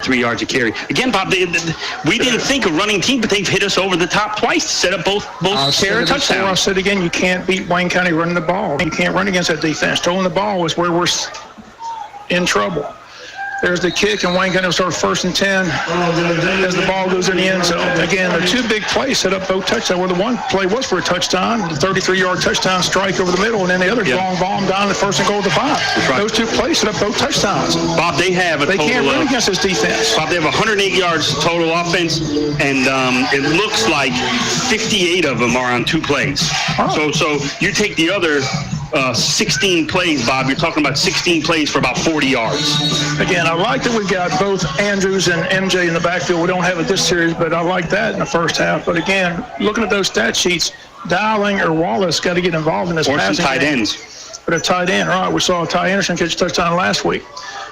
3 yards of carry. Again, Bob, we didn't think a running team, but they've hit us over the top twice to set up both carry touchdowns. I said again, you can't beat Wayne County running the ball. You can't run against that defense. Throwing the ball is where we're in trouble. There's the kick, and Wayne County will start 1st and 10 as the ball goes in the end zone. Again, the two big plays set up both touchdowns, where the one play was for a touchdown, the 33-yard touchdown strike over the middle, and then the other long bomb down the 1st and goal to 5. Right. Those two plays set up both touchdowns. Bob, they can't run against this defense. Bob, they have 108 yards total offense, and it looks like 58 of them are on 2 plays. Oh. So you take the other 16 plays, Bob. You're talking about 16 plays for about 40 yards. Again, I like that we've got both Andrews and MJ in the backfield. We don't have it this series, but I like that in the first half. But again, looking at those stat sheets, Dowling or Wallace got to get involved in this passing game. Or some tight ends. But a tight end, right? We saw Ty Anderson catch a touchdown last week.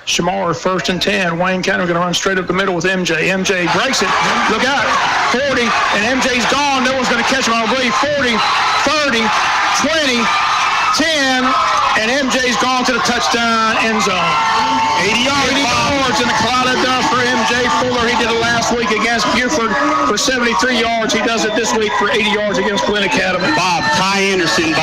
Shamar, 1st and 10. Wayne County going to run straight up the middle with MJ. MJ breaks it. Look out. 40, and MJ's gone. No one's going to catch him, I believe. 40, 30, 20, 10, and MJ's gone to the touchdown end zone. 80 yards in the cloud of dust for MJ Fuller. He did it last week against Buford for 73 yards. He does it this week for 80 yards against Glynn Academy. Ty Anderson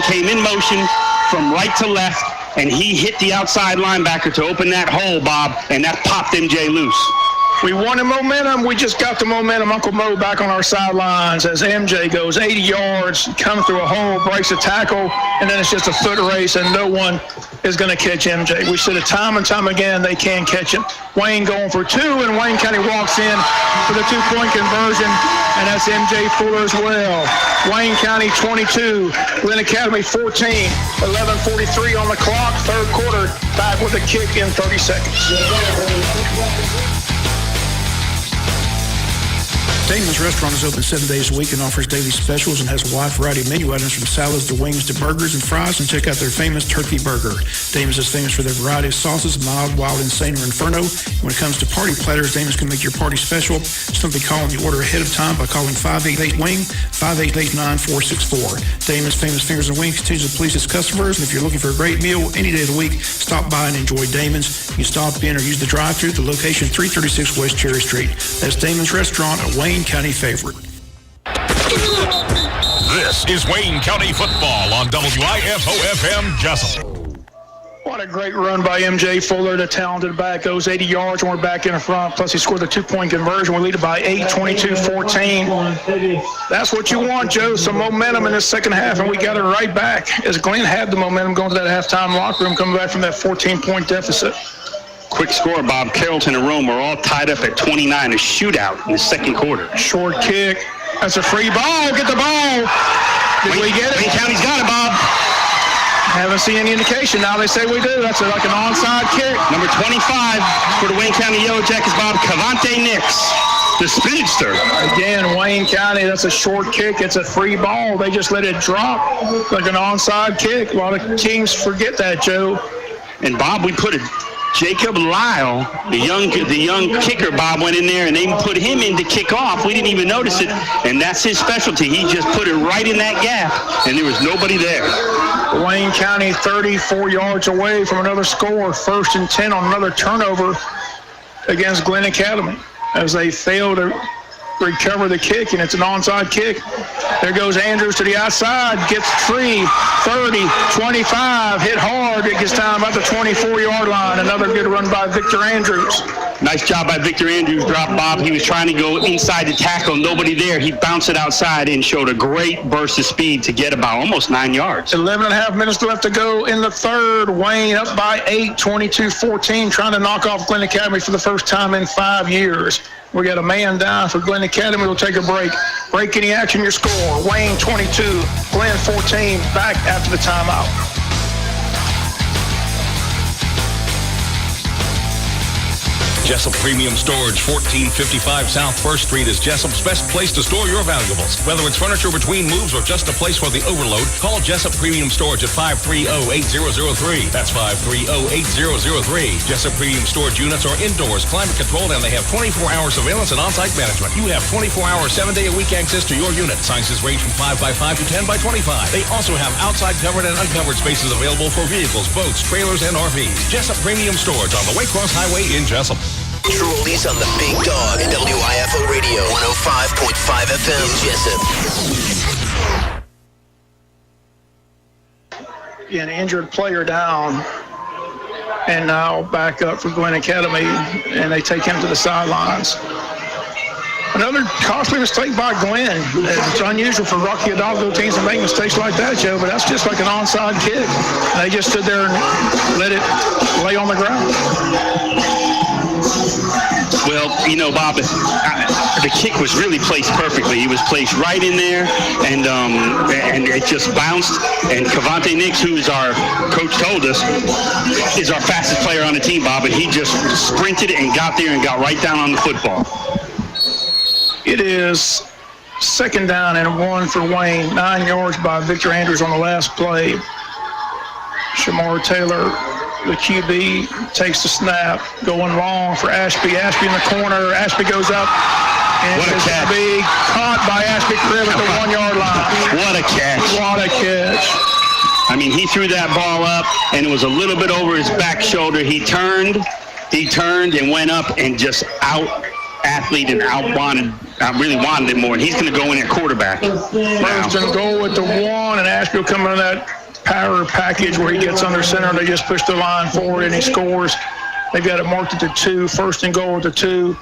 came in motion from right to left, and he hit the outside linebacker to open that hole, Bob, and that popped MJ loose. We wanted momentum. We just got the momentum. Uncle Mo back on our sidelines as MJ goes 80 yards, comes through a hole, breaks a tackle, and then it's just a foot race, and no one is going to catch MJ. We said it time and time again, they can't catch him. Wayne going for 2, and Wayne County walks in for the 2-point conversion, and that's MJ Fuller as well. Wayne County 22, Glynn Academy 14, 11:43 on the clock, third quarter, back with a kick in 30 seconds. Damon's Restaurant is open 7 days a week and offers daily specials and has a wide variety of menu items from salads to wings to burgers and fries, and check out their famous turkey burger. Damon's is famous for their variety of sauces, mild, wild, insane, or inferno. When it comes to party platters, Damon's can make your party special. Simply call on the order ahead of time by calling 588-WING, 588-9464. Damon's Famous Fingers and Wings continues to please its customers, and if you're looking for a great meal any day of the week, stop by and enjoy Damon's. You can stop in or use the drive-thru at the location 336 West Cherry Street. That's Damon's Restaurant, a Wayne County favorite. This is Wayne County football on WIFO Jesup. What a great run by MJ Fuller, the talented back, goes 80 yards, and we're back in the front. Plus, he scored the 2-point conversion. We lead it by 8, 22-14. That's what you want, Joe, some momentum in the second half, and we got it right back as Glynn had the momentum going to that halftime locker room, coming back from that 14-point deficit. Quick score, Bob. Carrollton and Rome are all tied up at 29, a shootout in the second quarter. Short kick. That's a free ball. Get the ball. Did we get it? Wayne County's got it, Bob. Haven't seen any indication. Now they say we do. That's like an onside kick. Number 25 for the Wayne County Yellow Jackets, Bob, Cavante Nix, the speedster. Again, Wayne County, that's a short kick. It's a free ball. They just let it drop like an onside kick. A lot of teams forget that, Joe. And, Bob, we put it. Jacob Lyle, the young kicker, Bob, went in there, and they put him in to kick off. We didn't even notice it, and that's his specialty. He just put it right in that gap, and there was nobody there. Wayne County 34 yards away from another score, 1st and 10 on another turnover against Glynn Academy as they fail to recover the kick, and it's an onside kick. There goes Andrews to the outside, gets free, 30, 25, hit hard. It gets down about the 24-yard line. Another good run by Victor Andrews. Nice job by Victor Andrews. Drop, Bob. He was trying to go inside the tackle. Nobody there. He bounced it outside and showed a great burst of speed to get about almost 9 yards. 11 and a half minutes left to go in the third. Wayne up by 8, 22-14, trying to knock off Glynn Academy for the first time in 5 years. We got a man down for Glynn Academy. We'll take a break. Break any action, your score. Wayne 22, Glynn 14. Back after the timeout. Jesup Premium Storage, 1455 South 1st Street is Jesup's best place to store your valuables. Whether it's furniture between moves or just a place for the overload, call Jesup Premium Storage at 530-8003. That's 530-8003. Jesup Premium Storage units are indoors, climate controlled, and they have 24-hour surveillance and on-site management. You have 24-hour, 7-day-a-week access to your unit. Sizes range from 5x5 to 10x25. They also have outside covered and uncovered spaces available for vehicles, boats, trailers, and RVs. Jesup Premium Storage on the Waycross Highway in Jesup. True oldies on the Big Dog, WIFO Radio, 105.5 FM Jesup. An injured player down, and now back up for Glynn Academy, and they take him to the sidelines. Another costly mistake by Glynn. It's unusual for Rocky Hidalgo teams to make mistakes like that, Joe, but that's just like an onside kick. They just stood there and let it lay on the ground. Well, you know, Bob, the kick was really placed perfectly. He was placed right in there, and it just bounced. And Cavante Nix, who is our coach told us, is our fastest player on the team, Bob, and he just sprinted and got there and got right down on the football. It is second down and 1 for Wayne. 9 yards by Victor Andrews on the last play. Shamar Taylor, the QB, takes the snap, going long for Ashby. Ashby in the corner. Ashby goes up. And what a catch. Big caught by Ashby Cribb at the 1 yard line. What a catch. What a catch. I mean, he threw that ball up, and it was a little bit over his back shoulder. He turned and went up and just out-athlete and really wanted it more. And he's going to go in at quarterback. First and goal at the 1, and Ashby will come in that power package where he gets under center. They just push the line forward, and he scores. They've got it marked at the 2. First and goal at the 2.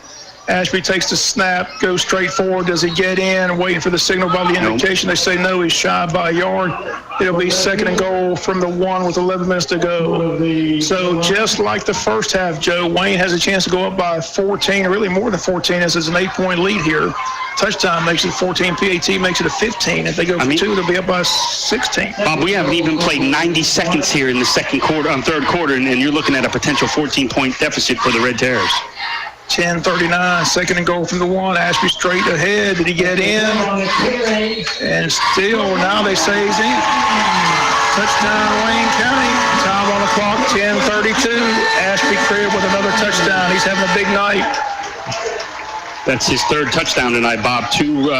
Ashby takes the snap, goes straight forward. Does he get in? Waiting for the signal by the indication. They say no, he's shy by a yard. It'll be second and goal from the 1 with 11 minutes to go. So just like the first half, Joe, Wayne has a chance to go up by 14, or really more than 14, as it's an 8-point lead here. Touchdown makes it 14. PAT makes it a 15. If they go for 2, they'll be up by 16. Bob, we haven't even played 90 seconds here in the third quarter, and you're looking at a potential 14-point deficit for the Red Terrors. 10:39, second and goal from the 1. Ashby straight ahead. Did he get in? And still, now they say he's in. Touchdown, Wayne County. Time on the clock, 10:32. Ashby Cribb with another touchdown. He's having a big night. That's his third touchdown tonight, Bob. Two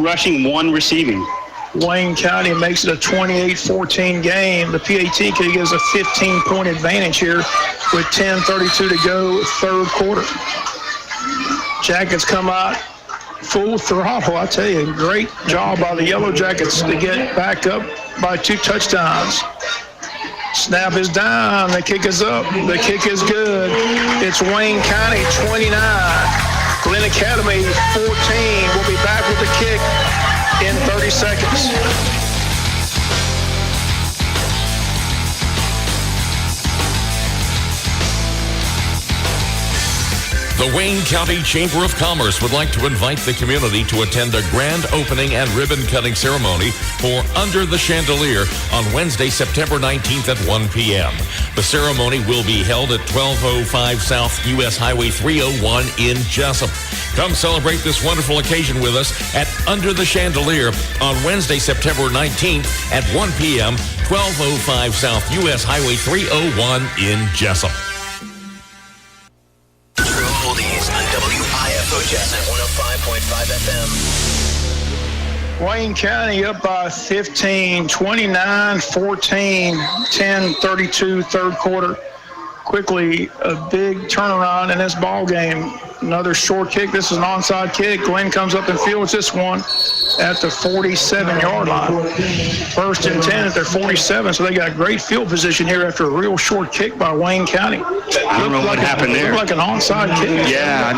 rushing, 1 receiving. Wayne County makes it a 28-14 game. The PAT gives a 15-point advantage here with 10:32 to go, third quarter. Jackets come out full throttle. I tell you, great job by the Yellow Jackets to get back up by 2 touchdowns. Snap is down. The kick is up. The kick is good. It's Wayne County 29. Glynn Academy 14. We'll be back with the kick in 30 seconds. The Wayne County Chamber of Commerce would like to invite the community to attend a grand opening and ribbon-cutting ceremony for Under the Chandelier on Wednesday, September 19th at 1 p.m. The ceremony will be held at 1205 South U.S. Highway 301 in Jesup. Come celebrate this wonderful occasion with us at Under the Chandelier on Wednesday, September 19th at 1 p.m., 1205 South U.S. Highway 301 in Jesup. Jesup 105.5 FM. Wayne County up by 15, 29-14, 10:32, third quarter. Quickly, a big turnaround in this ball game. Another short kick. This is an onside kick. Glynn comes up and fields this one at the 47-yard line. First and 10 at their 47, so they got great field position here after a real short kick by Wayne County. I don't know what happened there. Looked like an onside kick. Yeah,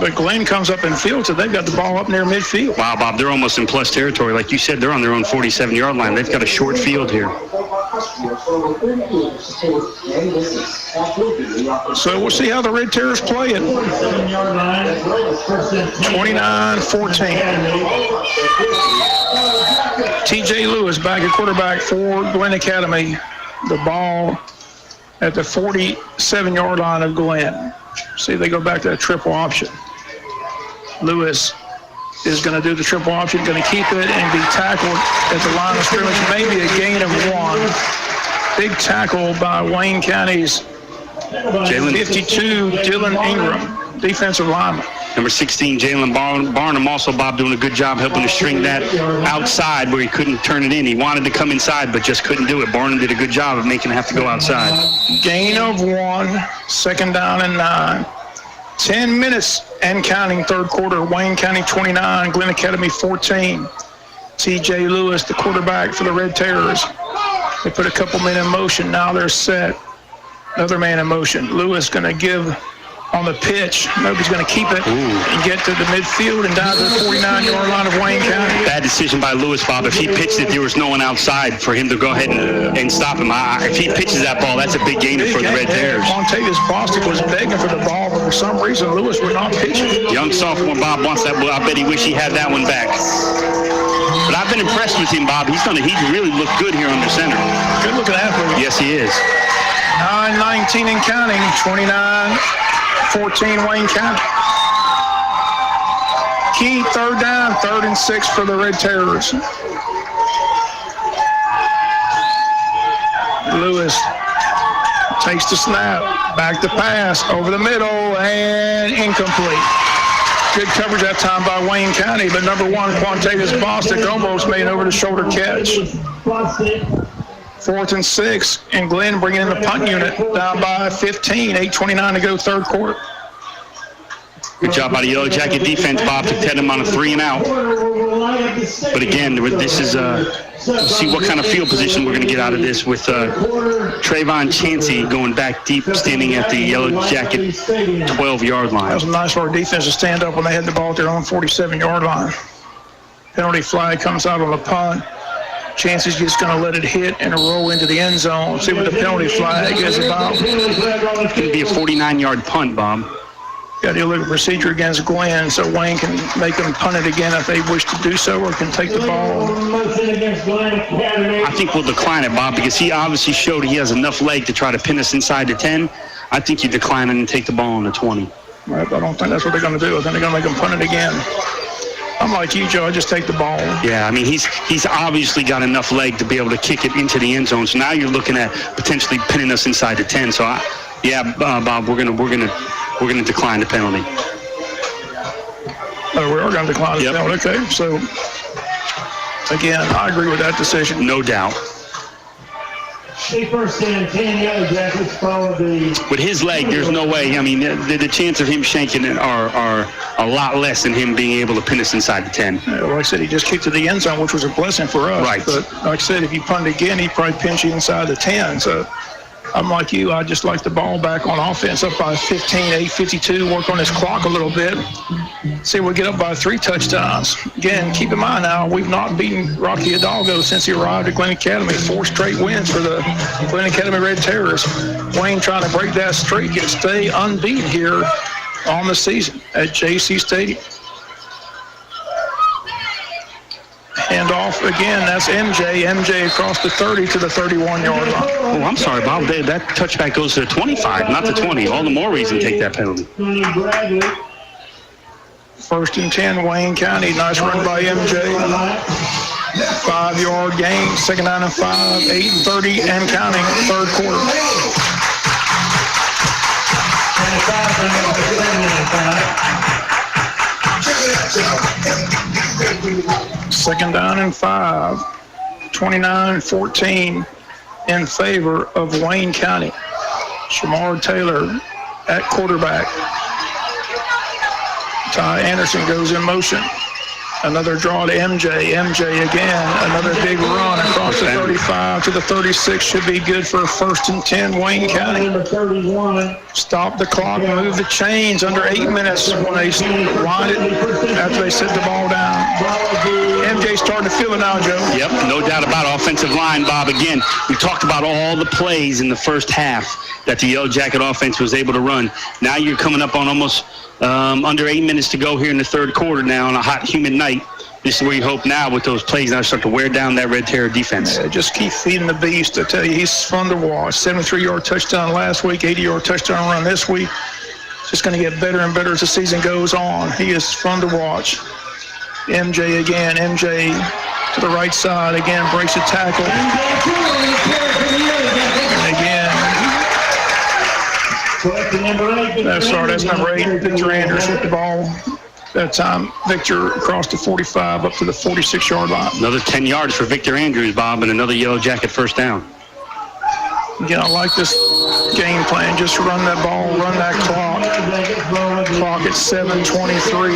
But Glynn comes up and fields it. They've got the ball up near midfield. Wow, Bob, they're almost in plus territory. Like you said, they're on their own 47-yard line. They've got a short field here. So we'll see how the Red Terrors play it. 29-14. TJ Lewis back at quarterback for Glynn Academy. the ball at the 47-yard line of Glynn. See, they go back to that triple option. Lewis is going to do the triple option, going to keep it and be tackled at the line of scrimmage. Maybe a gain of 1. Big tackle by Wayne County's 52, Dylan Ingram, defensive lineman. Number 16, Jalen Barnum, also, Bob, doing a good job helping to string that outside where he couldn't turn it in. He wanted to come inside, but just couldn't do it. Barnum did a good job of making it have to go outside. Gain of 1, second down and 9. 10 minutes and counting, third quarter. Wayne County 29, Glynn Academy 14. T.J. Lewis, the quarterback for the Red Terrors. They put a couple men in motion. Now they're set. Another man in motion. Lewis going to give on the pitch. Nobody's going to keep it and get to the midfield and down to the 49-yard line of Wayne County. Bad decision by Lewis, Bob. If he pitched it, there was no one outside for him to go ahead and stop him. If he pitches that ball, that's a big gain for the Red Terrors. Montavious Bostic was begging for the ball, but for some reason Lewis would not pitch it. Young sophomore Bob wants that. I bet he wish he had that one back. But I've been impressed with him, Bob. He's really looked good here under center. Good looking athlete. Yes, he is. 9-19 and counting. 29-14 Wayne County. Key third down, 3rd and 6 for the Red Terrors. Lewis takes the snap, back to pass, over the middle, and incomplete. Good coverage that time by Wayne County, but number 1, Quantavious Bostic, almost made an over-the-shoulder catch. 4th and 6, and Glynn bringing in the punt unit, down by 15, 8:29 to go, third quarter. Good job by the Yellow Jacket defense, Bob, to get him on a 3 and out. But again, this is let's see what kind of field position we're going to get out of this with Trayvon Chansey going back deep, standing at the Yellow Jacket 12-yard line. That was a nice for our defense to stand up when they had the ball at their own 47-yard line. Penalty flag comes out on the punt. Chansey's just going to let it hit and roll into the end zone. See what the penalty flag is about. It's going to be a 49-yard punt, Bob. Got the illegal procedure against Glynn, so Wayne can make them punt it again if they wish to do so, or can take the ball. I think we'll decline it, Bob, because he obviously showed he has enough leg to try to pin us inside the 10. I think you decline it and take the ball on the 20. Right, I don't think that's what they're going to do. I think they're going to make them punt it again. I'm like you, Joe. I just take the ball. Yeah, I mean, he's obviously got enough leg to be able to kick it into the end zone. So now you're looking at potentially pinning us inside the 10. So, Bob, we're gonna decline the penalty. Oh, we are going to decline the penalty. Okay, so again, I agree with that decision. No doubt. First and 10 Yellow Jackets follow the... With his leg, there's no way. I mean, the chance of him shanking it are a lot less than him being able to pin us inside the 10. Yeah, like I said, he just kicked to the end zone, which was a blessing for us. Right. But like I said, if you punt again, he'd probably pinch you inside the 10. So I'm like you. I just like the ball back on offense, up by 15, 8:52. Work on his clock a little bit. See if we get up by 3 touchdowns. Again, keep in mind now, we've not beaten Rocky Hidalgo since he arrived at Glynn Academy. 4 straight wins for the Glynn Academy Red Terrors. Wayne trying to break that streak and stay unbeaten here on the season at JC Stadium. Hand off again. That's MJ. MJ across the 30 to the 31-yard line. Oh, I'm sorry, Bob. That touchback goes to the 25, not the 20. All the more reason to take that penalty. 1st and 10, Wayne County. Nice run by MJ. 5-yard gain. 2nd down and 5. 8:30 and counting. Third quarter. 2nd down and 5. 29-14 in favor of Wayne County. Shamar Taylor at quarterback. Ty Anderson goes in motion. Another draw to MJ. MJ again. Another big run across the 35 to the 36. Should be good for a 1st and 10, Wayne County. Stop the clock, move the chains under 8 minutes when they wind it after they set the ball down. MJ's starting to feel it now, Joe. Yep, no doubt about it. Offensive line, Bob. Again, we talked about all the plays in the first half that the Yellow Jacket offense was able to run. Now you're coming up on almost under 8 minutes to go here in the third quarter now on a hot, humid night. this is where you hope now with those plays now start to wear down that Red Terror defense. Yeah, just keep feeding the beast. I tell you, he's fun to watch. 73-yard touchdown last week, 80-yard touchdown run this week. Just going to get better and better as the season goes on. He is fun to watch. MJ again. MJ to the right side again, breaks a tackle. And again. That's number 8, Victor Andrews with the ball. That time, Victor across the 45 up to the 46-yard line. Another 10 yards for Victor Andrews, Bob, and another Yellow Jacket first down. Again, I like this game plan. Just run that ball, run that clock. Clock at 7:23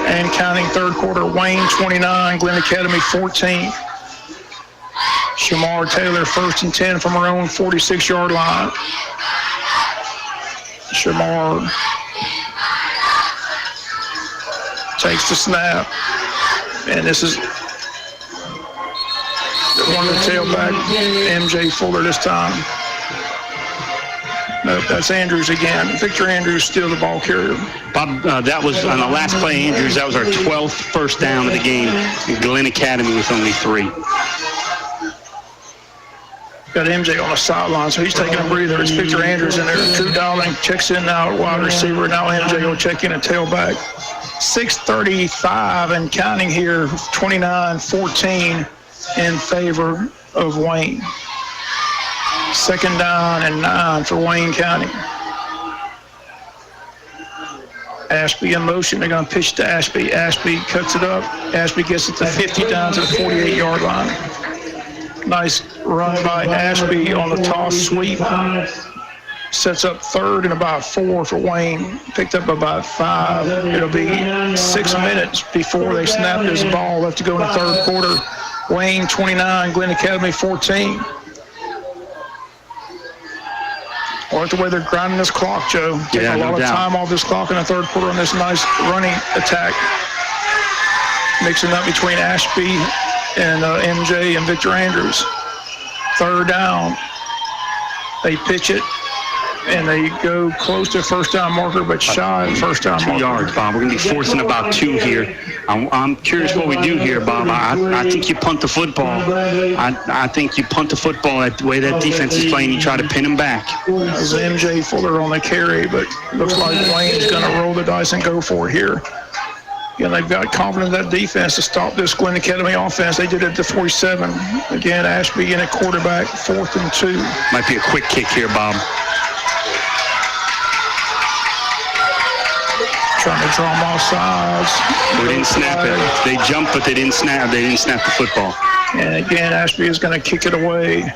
and counting third quarter. Wayne 29, Glynn Academy 14. Shamar Taylor 1st and 10 from her own 46-yard line. Shamar takes the snap, and this is one of the tailback, MJ Fuller this time. Nope, that's Andrews again. Victor Andrews still the ball carrier. Bob, that was on the last play, Andrews. That was our 12th first down of the game. Glynn Academy with only 3. Got MJ on the sideline, so he's taking a breather. It's Victor Andrews in there. Drew Dowling checks in now at wide receiver. Now MJ will check in at tailback. 6:35 and counting here, 29-14 in favor of Wayne. 2nd down and 9 for Wayne County. Ashby in motion. They're going to pitch to Ashby. Ashby cuts it up. Ashby gets it to 50 down to the 48-yard line. Nice run by Ashby on the toss sweep. Sets up 3rd and about 4 for Wayne. Picked up about 5. It'll be 6 minutes before they snap this ball. Left to go in the third quarter. Wayne 29, Glynn Academy 14. I like the way they're grinding this clock, Joe. Taking a lot of time off this clock in the third quarter on this nice running attack. Mixing up between Ashby and MJ and Victor Andrews. 3rd down. They pitch it, and they go close to a first down marker, but shy of first down marker. 2 yards, Bob. We're going to be forcing about 2 here. I'm curious what we do here, Bob. I think you punt the football. I think you punt the football the way that defense is playing. You try to pin them back. There's MJ Fuller on the carry, but looks like Wayne's going to roll the dice and go for it here. Again, they've got confidence in that defense to stop this Glynn Academy offense. They did it at the 47. Again, Ashby in at quarterback, 4th and 2. Might be a quick kick here, Bob. Trying to draw them off sides. They didn't snap it. They jumped, but they didn't snap. They didn't snap the football. And again, Ashby is going to kick it away.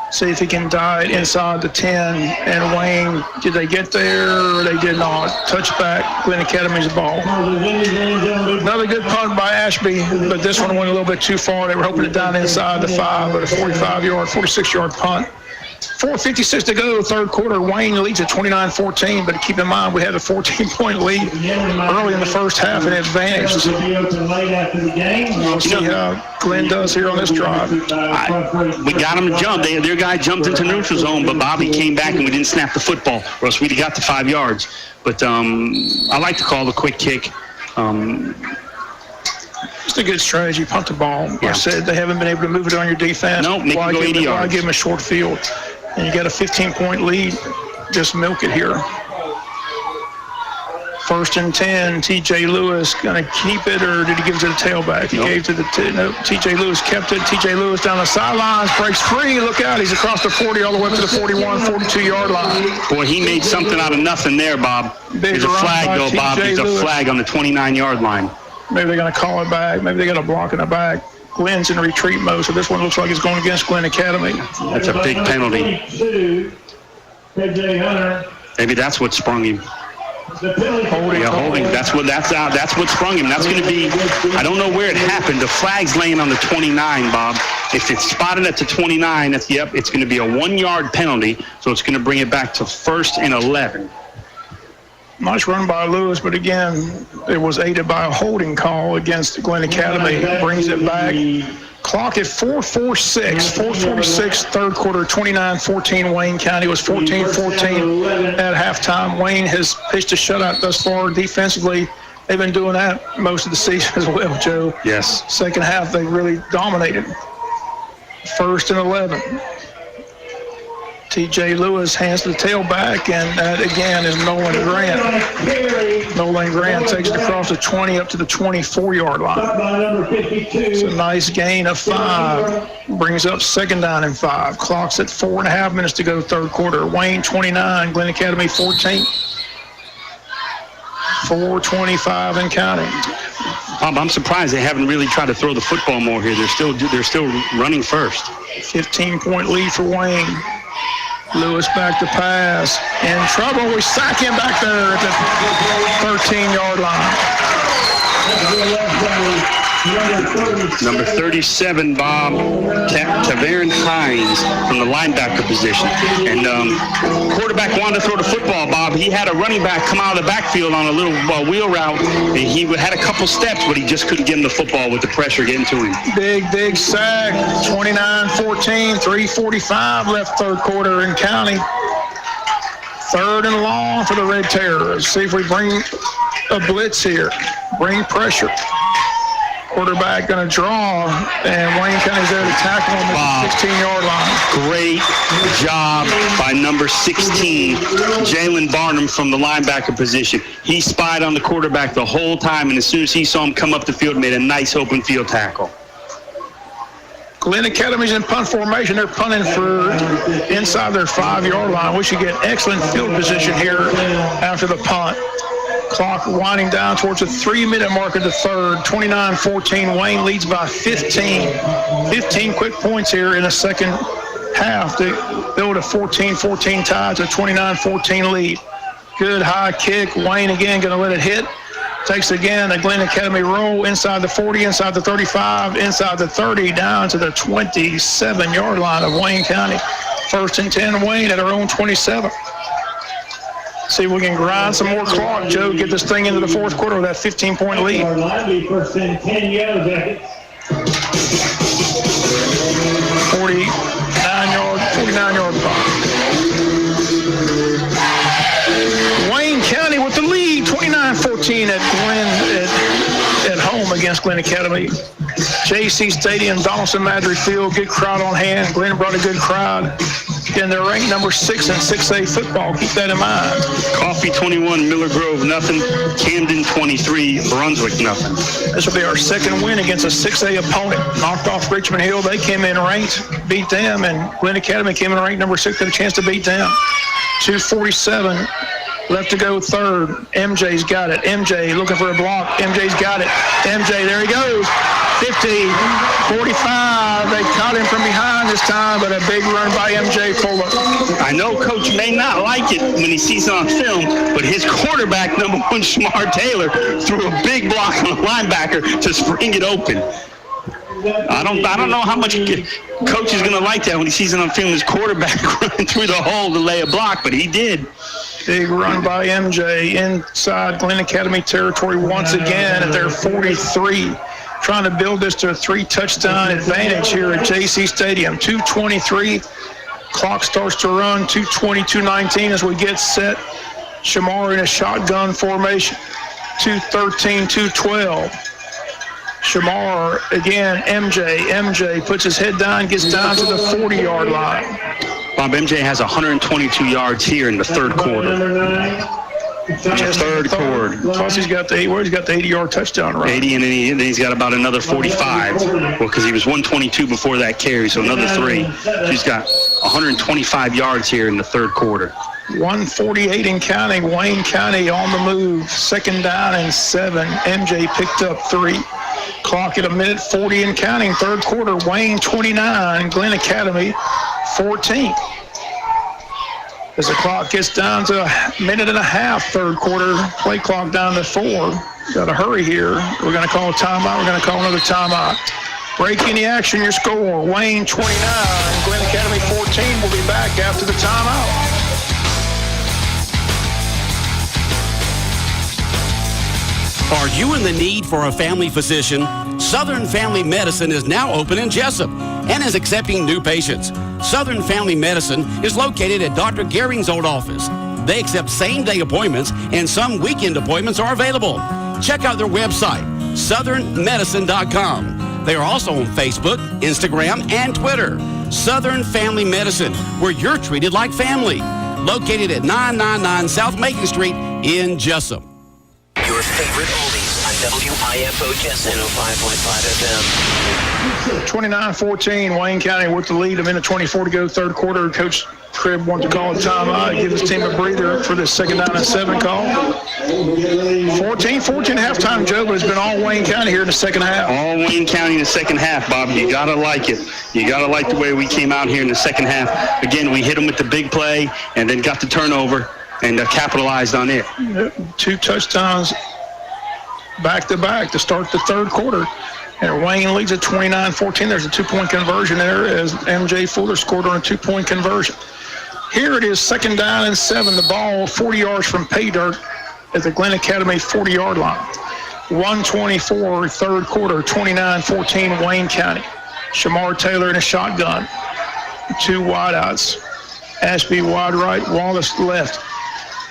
See if he can die inside the 10. And Wayne, did they get there? They did not. Touchback, Glynn Academy's ball. Another good punt by Ashby, but this one went a little bit too far. They were hoping to down inside the 5, but a 45-yard, 46-yard punt. 4:56 to go, third quarter. Wayne leads at 29-14, but keep in mind we had a 14-point lead early in the first half and advanced. We'll see how Glynn does here on this drive. We got them to jump. Their guy jumped into neutral zone, but Bobby came back and we didn't snap the football, or else we'd have got the 5 yards. But I like to call the quick kick. It's a good strategy, punt the ball. Yeah. I said they haven't been able to move it on your defense. Nope, make it go 80 yards. Why give them a short field? And you got a 15-point lead. Just milk it here. 1st and 10. T.J. Lewis going to keep it, or did he give it to the tailback? He gave to the T.J. Lewis kept it. T.J. Lewis down the sidelines, breaks free. Look out, he's across the 40 all the way up to the 41, 42-yard line. Boy, he made something out of nothing there, Bob. There's a flag, though, Bob. There's a flag on the 29-yard line. Maybe they're going to call it back. Maybe they got a block in the back. Glynn's in retreat mode, so this one looks like it's going against Glynn Academy. That's a big penalty. Maybe that's what sprung him. Holding. That's what sprung him. That's going to be. I don't know where it happened. The flag's laying on the 29, Bob. If it's spotted at the 29, it's going to be a 1-yard penalty. So it's going to bring it back to 1st and 11. Nice run by Lewis, but again, it was aided by a holding call against Glynn Academy. Brings it back. Clock at 4:46, third quarter, 29-14. Wayne County was 14-14 at halftime. Wayne has pitched a shutout thus far defensively. they've been doing that most of the season as well, Joe. Yes. Second half, they really dominated. 1st and 11. T.J. Lewis hands to the tailback, and that again is Nolan Grant. Nolan Grant takes it across the 20 up to the 24-yard line. It's a nice gain of 5. Brings up 2nd down and 5. Clock's at 4.5 minutes to go, third quarter. Wayne 29, Glynn Academy 14. 4:25 and counting. Bob, I'm surprised they haven't really tried to throw the football more here. They're still running first. 15-point lead for Wayne. Lewis back to pass. In trouble. We sack him back there at the 13-yard line. Number 37, Bob, Tavern Hines from the linebacker position. And quarterback wanted to throw the football, Bob. He had a running back come out of the backfield on a little wheel route, and he had a couple steps, but he just couldn't get him the football with the pressure getting to him. Big sack. 29-14, 3:45 left third quarter and counting. 3rd and long for the Red Terrors. See if we bring a blitz here. Bring pressure. Quarterback going to draw, and Wayne County's there to tackle him at the 16-yard line. Great job by number 16, Jalen Barnum from the linebacker position. He spied on the quarterback the whole time, and as soon as he saw him come up the field, made a nice open field tackle. Glynn Academy's in punt formation. They're punting for inside their 5-yard line. We should get excellent field position here after the punt. Clock winding down towards the 3-minute mark of the third. 29-14. Wayne leads by 15. 15 quick points here in the second half to build a 14-14 tie to a 29-14 lead. Good high kick. Wayne again going to let it hit. Takes again a Glynn Academy roll inside the 40, inside the 35, inside the 30, down to the 27-yard line of Wayne County. 1st and 10, Wayne at our own 27. See if we can grind some more clock, Joe, get this thing into the fourth quarter with that 15-point lead. 49-yard punt. Wayne County with the lead, 29-14 at Glynn at home against Glynn Academy. JC Stadium, Donaldson Madry Field, good crowd on hand. Glynn brought a good crowd. Again, they're ranked number 6 in 6A football. Keep that in mind. Coffee 21, Miller Grove nothing. Camden 23, Brunswick nothing. This will be our second win against a 6A opponent. Knocked off Richmond Hill. They came in ranked, beat them, and Glynn Academy came in ranked number 6, had a chance to beat them. 2:47 left to go third. MJ's got it. MJ looking for a block. MJ's got it. MJ, there he goes. 50, 45. They caught him from behind this time, but a big run by MJ Fuller. I know Coach may not like it when he sees it on film, but his quarterback, number 1, Shamar Taylor, threw a big block on a linebacker to spring it open. I don't know how much Coach is going to like that when he sees it on film, his quarterback running through the hole to lay a block, but he did. Big run by MJ inside Glynn Academy territory once again at their 43. Trying to build this to a 3-touchdown advantage here at JC Stadium. 2:23. Clock starts to run. 2:20, 2:19 as we get set. Shamar in a shotgun formation. 2:13, 2:12. Shamar again. MJ puts his head down, gets down to the 40-yard line. Bob, MJ has 122 yards here in the third quarter. Third quarter. Plus he's got the 80-yard touchdown run. 80, and then he's got about another 45. Well, because he was 122 before that carry, so another 3. So he's got 125 yards here in the third quarter. 1:48 in counting. Wayne County on the move. 2nd down and 7. MJ picked up 3. Clock at 1:40 in counting. Third quarter. Wayne 29. Glynn Academy 14. As the clock gets down to a minute and a half, third quarter, play clock down to 4. Got to hurry here. We're going to call a timeout. We're going to call another timeout. Break any action, your score. Wayne 29, Glynn Academy 14. We'll be back after the timeout. Are you in the need for a family physician? Southern Family Medicine is now open in Jesup and is accepting new patients. Southern Family Medicine is located at Dr. Gehring's old office. They accept same-day appointments, and some weekend appointments are available. Check out their website, southernmedicine.com. They are also on Facebook, Instagram, and Twitter. Southern Family Medicine, where you're treated like family. Located at 999 South Macon Street in Jesup. Your favorite oldies on WIFO Jesup 105.5 FM. 29-14, Wayne County with the lead. A minute 24 to go, third quarter. Coach Cribb wants to call a timeout, give his team a breather for this second down and 7 call. 14 halftime, Joe, but it's been all Wayne County here in the second half. All Wayne County in the second half, Bob. You got to like it. You got to like the way we came out here in the second half. Again, we hit them with the big play and then got the turnover and capitalized on it. 2 touchdowns back-to-back to start the third quarter. And Wayne leads at 29-14. There's a 2-point conversion there as MJ Fuller scored on a 2-point conversion. Here it is, second down and 7. The ball 40 yards from pay dirt at the Glynn Academy 40-yard line. 1:24, third quarter, 29-14, Wayne County. Shamar Taylor in a shotgun. 2 wideouts. Ashby wide right, Wallace left.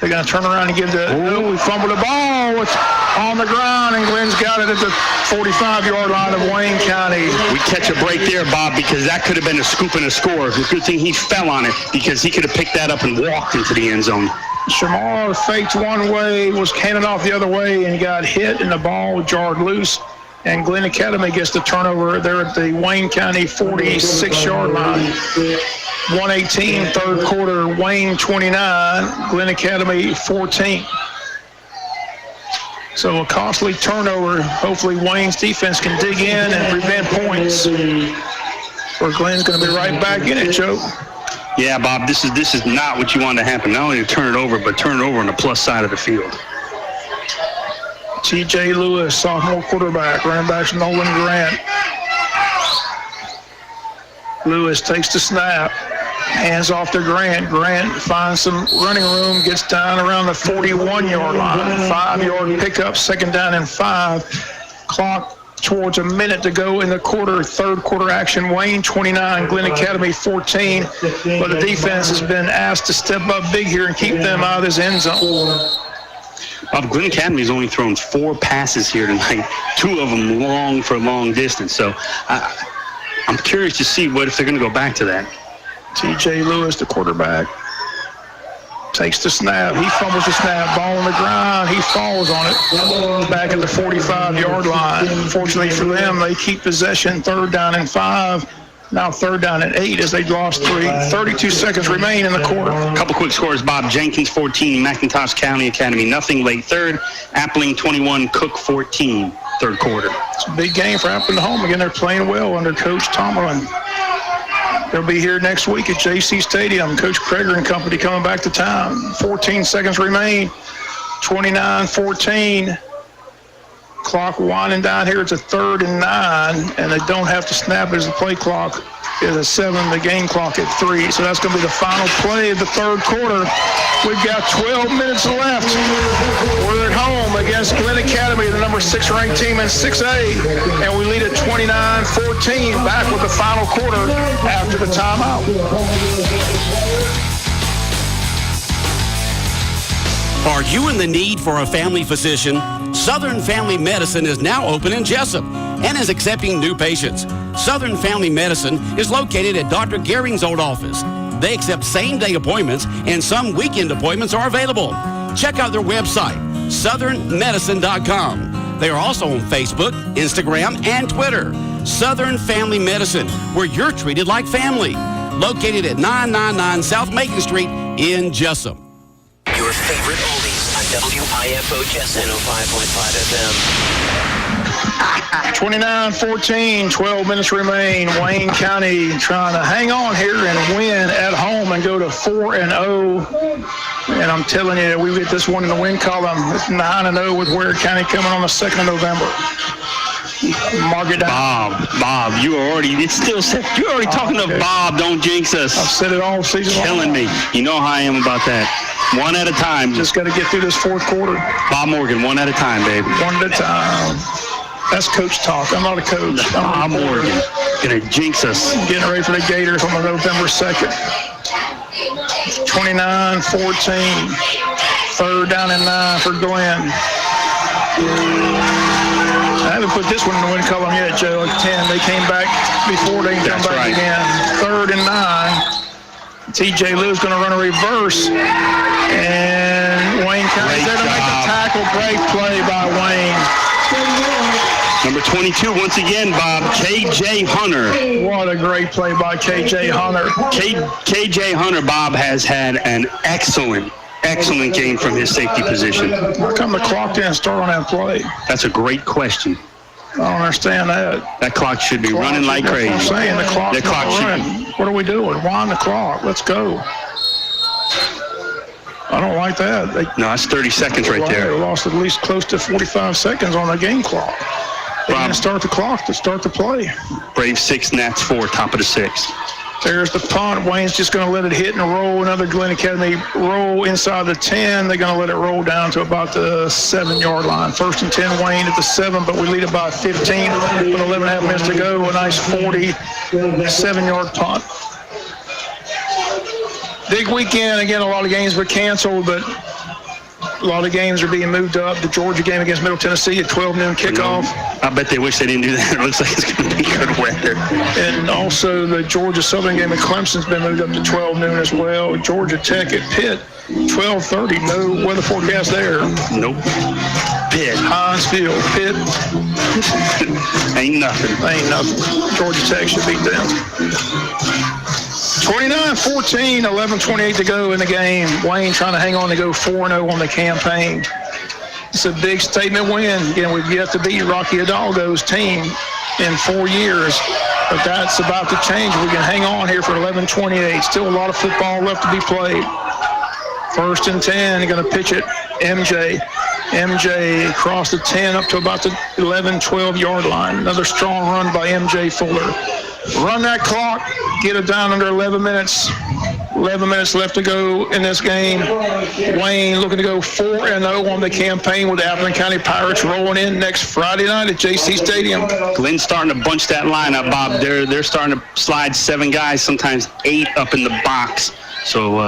They're going to turn around and give we fumbled the ball. It's on the ground, and Glynn's got it at the 45-yard line of Wayne County. We catch a break there, Bob, because that could have been a scoop and a score. It's a good thing he fell on it because he could have picked that up and walked into the end zone. Shamar faked one way, was handed off the other way, and got hit, and the ball jarred loose. And Glynn Academy gets the turnover there at the Wayne County 46-yard line. 1:18, third quarter, Wayne 29, Glynn Academy 14. So a costly turnover. Hopefully Wayne's defense can dig in and prevent points. Or Glenn's going to be right back in it, Joe. Yeah, Bob, this is not what you want to happen. Not only to turn it over, but turn it over on the plus side of the field. T.J. Lewis, sophomore quarterback, running back Nolan Grant. Lewis takes the snap, hands off to Grant. Grant finds some running room, gets down around the 41-yard line. 5-yard pickup, second down and 5. Clock towards a minute to go in the quarter, third quarter action. Wayne 29, Glynn Academy 14. But the defense has been asked to step up big here and keep them out of this end zone. Glynn Academy's only thrown 4 passes here tonight, 2 of them long for long distance. So I'm curious to see if they're going to go back to that. T.J. Lewis, the quarterback, takes the snap. He fumbles the snap. Ball on the ground. He falls on it. Back at the 45-yard line. Fortunately for them, they keep possession. Third down and 5. Now third down and 8 as they lost 3. 32 seconds remain in the quarter. A couple quick scores. Bob Jenkins 14, McIntosh County Academy nothing. Late third. Appling 21, Cook 14. Third quarter. It's a big game for Appling home. Again, they're playing well under Coach Tomlin. They'll be here next week at JC Stadium. Coach Kreger and company coming back to town. 14 seconds remain. 29-14. Clock winding down here. It's a third and 9, and they don't have to snap it as the play clock is at 7, the game clock at 3. So that's going to be the final play of the third quarter. We've got 12 minutes left. We're at home against Glynn Academy, the number 6 ranked team in 6A, and we lead at 29-14. Back with the final quarter after the timeout. Are you in the need for a family physician? Southern Family Medicine is now open in Jesup and is accepting new patients. Southern Family Medicine is located at Dr. Gehring's old office. They accept same-day appointments, and some weekend appointments are available. Check out their website, southernmedicine.com. They are also on Facebook, Instagram, and Twitter. Southern Family Medicine, where you're treated like family. Located at 999 South Macon Street in Jesup. Your favorite oldies on WIFO Jesup 105.5 FM. 29-14, 12 minutes remain. Wayne County trying to hang on here and win at home and go to 4-0. And I'm telling you, we get this one in the win column. It's 9-0 with Ware County coming on the 2nd of November. Mark it down. Bob, you're already talking to Bob. Don't jinx us. I've said it all season long. Killing me. You know how I am about that. One at a time. Just got to get through this fourth quarter. Bob Morgan, one at a time, baby. One at a time. That's coach talk. I'm not a coach. Bob Morgan. Gonna jinx us. Getting ready for the Gators on November 2nd. 29-14. Third down and 9 for Glynn. I haven't put this one in the win column yet, Joe. At 10, they came back before they come back again. 3rd and 9. TJ Lou's going to run a reverse, and Wayne County's there to make the tackle. Great play by Wayne. Number 22, once again, Bob, K.J. Hunter. What a great play by K.J. Hunter. K.J. Hunter, Bob, has had an excellent game from his safety position. How come the clock didn't start on that play? That's a great question. I don't understand that. That clock should be running like crazy. That's what I'm saying. The clock's not running. What are we doing? Wind the clock. Let's go. I don't like that. No, that's 30 seconds right there. They lost at least close to 45 seconds on the game clock. They didn't start the clock to start the play. Braves 6, Nats 4, top of the 6th. There's the punt. Wayne's just going to let it hit and roll. Another Glynn Academy roll inside the 10. They're going to let it roll down to about the 7-yard line. 1st and 10, Wayne at the 7, but we lead it by 15 with 11 and a half minutes to go. A nice 47-yard punt. Big weekend. Again, a lot of games were canceled, but a lot of games are being moved up. The Georgia game against Middle Tennessee at 12 noon kickoff. I bet they wish they didn't do that. It looks like it's going to be good weather. And also the Georgia Southern game at Clemson's been moved up to 12 noon as well. Georgia Tech at Pitt, 12:30. No weather forecast there. Nope. Pitt. Heinz Field. Pitt. Ain't nothing. Georgia Tech should beat them. 29-14, 11:28 to go in the game. Wayne trying to hang on to go 4-0 on the campaign. It's a big statement win. Again, we've yet to beat Rocky Hidalgo's team in 4 years, but that's about to change. We can hang on here for 11:28. Still a lot of football left to be played. 1st and 10, going to pitch it. MJ across the 10 up to about the 11-12-yard line. Another strong run by MJ Fuller. Run that clock, get it down under 11 minutes. 11 minutes left to go in this game. Wayne looking to go 4-0 on the campaign with the Appleton County Pirates rolling in next Friday night at JC Stadium. Glenn's starting to bunch that line up, Bob. They're starting to slide 7 guys, sometimes 8 up in the box. So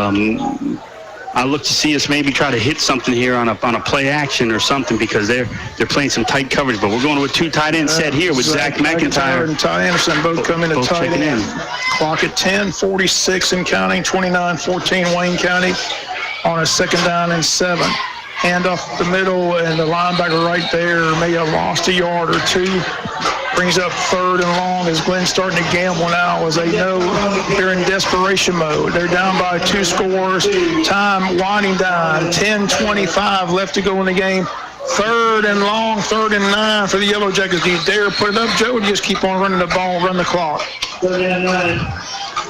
I look to see us maybe try to hit something here on a play action or something, because they're playing some tight coverage. But we're going to a 2 tight end set here with Zach McIntyre and Ty Anderson both come in at tight end. Clock at 10:46 and counting. 29-14 Wayne County on a 2nd down and 7. Hand off the middle, and the linebacker right there may have lost a yard or 2. Brings up 3rd and long as Glenn's starting to gamble now, as they know they're in desperation mode. They're down by 2 scores. Time winding down. 10:25 left to go in the game. 3rd and long, 3rd and 9 for the Yellow Jackets. Do you dare put it up, Joe, or do you just keep on running the ball, run the clock?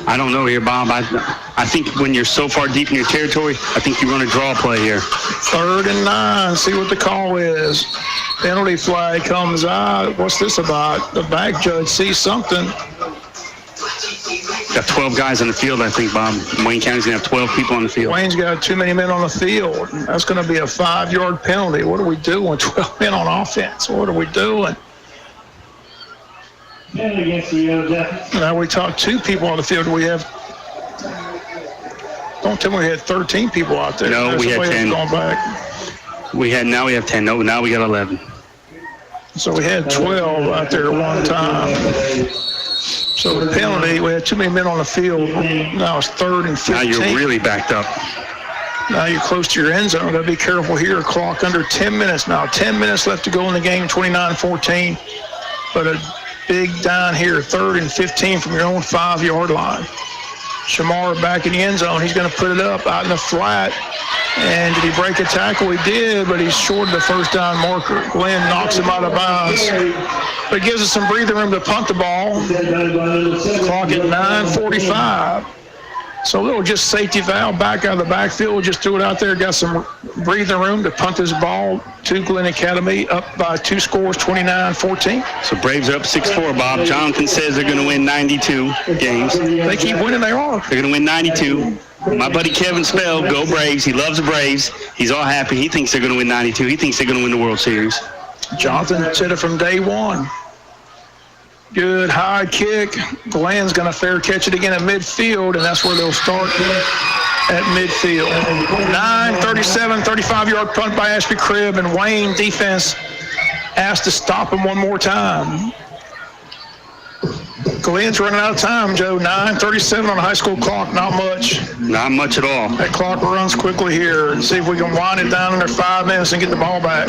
I don't know here, Bob. I think when you're so far deep in your territory, I think you run a draw play here. 3rd and 9. See what the call is. Penalty flag comes out. What's this about? The back judge sees something. Got 12 guys on the field, I think, Bob. Wayne County's going to have 12 people on the field. Wayne's got too many men on the field. That's going to be a 5-yard penalty. What are we doing? 12 men on offense. What are we doing? Now we talked 2 people on the field. We have. Don't tell me we had 13 people out there. No, we had 10. Going back. Now we have 10. No, now we got 11. So we had 12 out there at one time. So the penalty, we had too many men on the field. Now it's 3rd and 15. Now you're really backed up. Now you're close to your end zone. Got to be careful here. Clock under 10 minutes now. 10 minutes left to go in the game. 29-14. But a big down here. 3rd and 15 from your own 5-yard line. Shamar back in the end zone. He's going to put it up out in the flat. And did he break a tackle? He did, but he's short of the 1st down marker. Glynn knocks him out of bounds. But it gives us some breathing room to punt the ball. Clock at 9:45. So a little just safety valve back out of the backfield. Just threw it out there. Got some breathing room to punt this ball to Glynn Academy, up by 2 scores, 29-14. So Braves are up 6-4, Bob. Jonathan says they're going to win 92 games. They keep winning. They are. They're going to win 92. My buddy Kevin Spell, go Braves. He loves the Braves. He's all happy. He thinks they're going to win 92. He thinks they're going to win the World Series. Jonathan said it from day one. Good high kick. Glynn's going to fair catch it again at midfield, and that's where they'll start at midfield. 9:37, 35-yard punt by Ashby Cribb, and Wayne defense asked to stop him one more time. Glynn's running out of time, Joe. 9:37 on the high school clock. Not much. Not much at all. That clock runs quickly here. And see if we can wind it down under 5 minutes and get the ball back.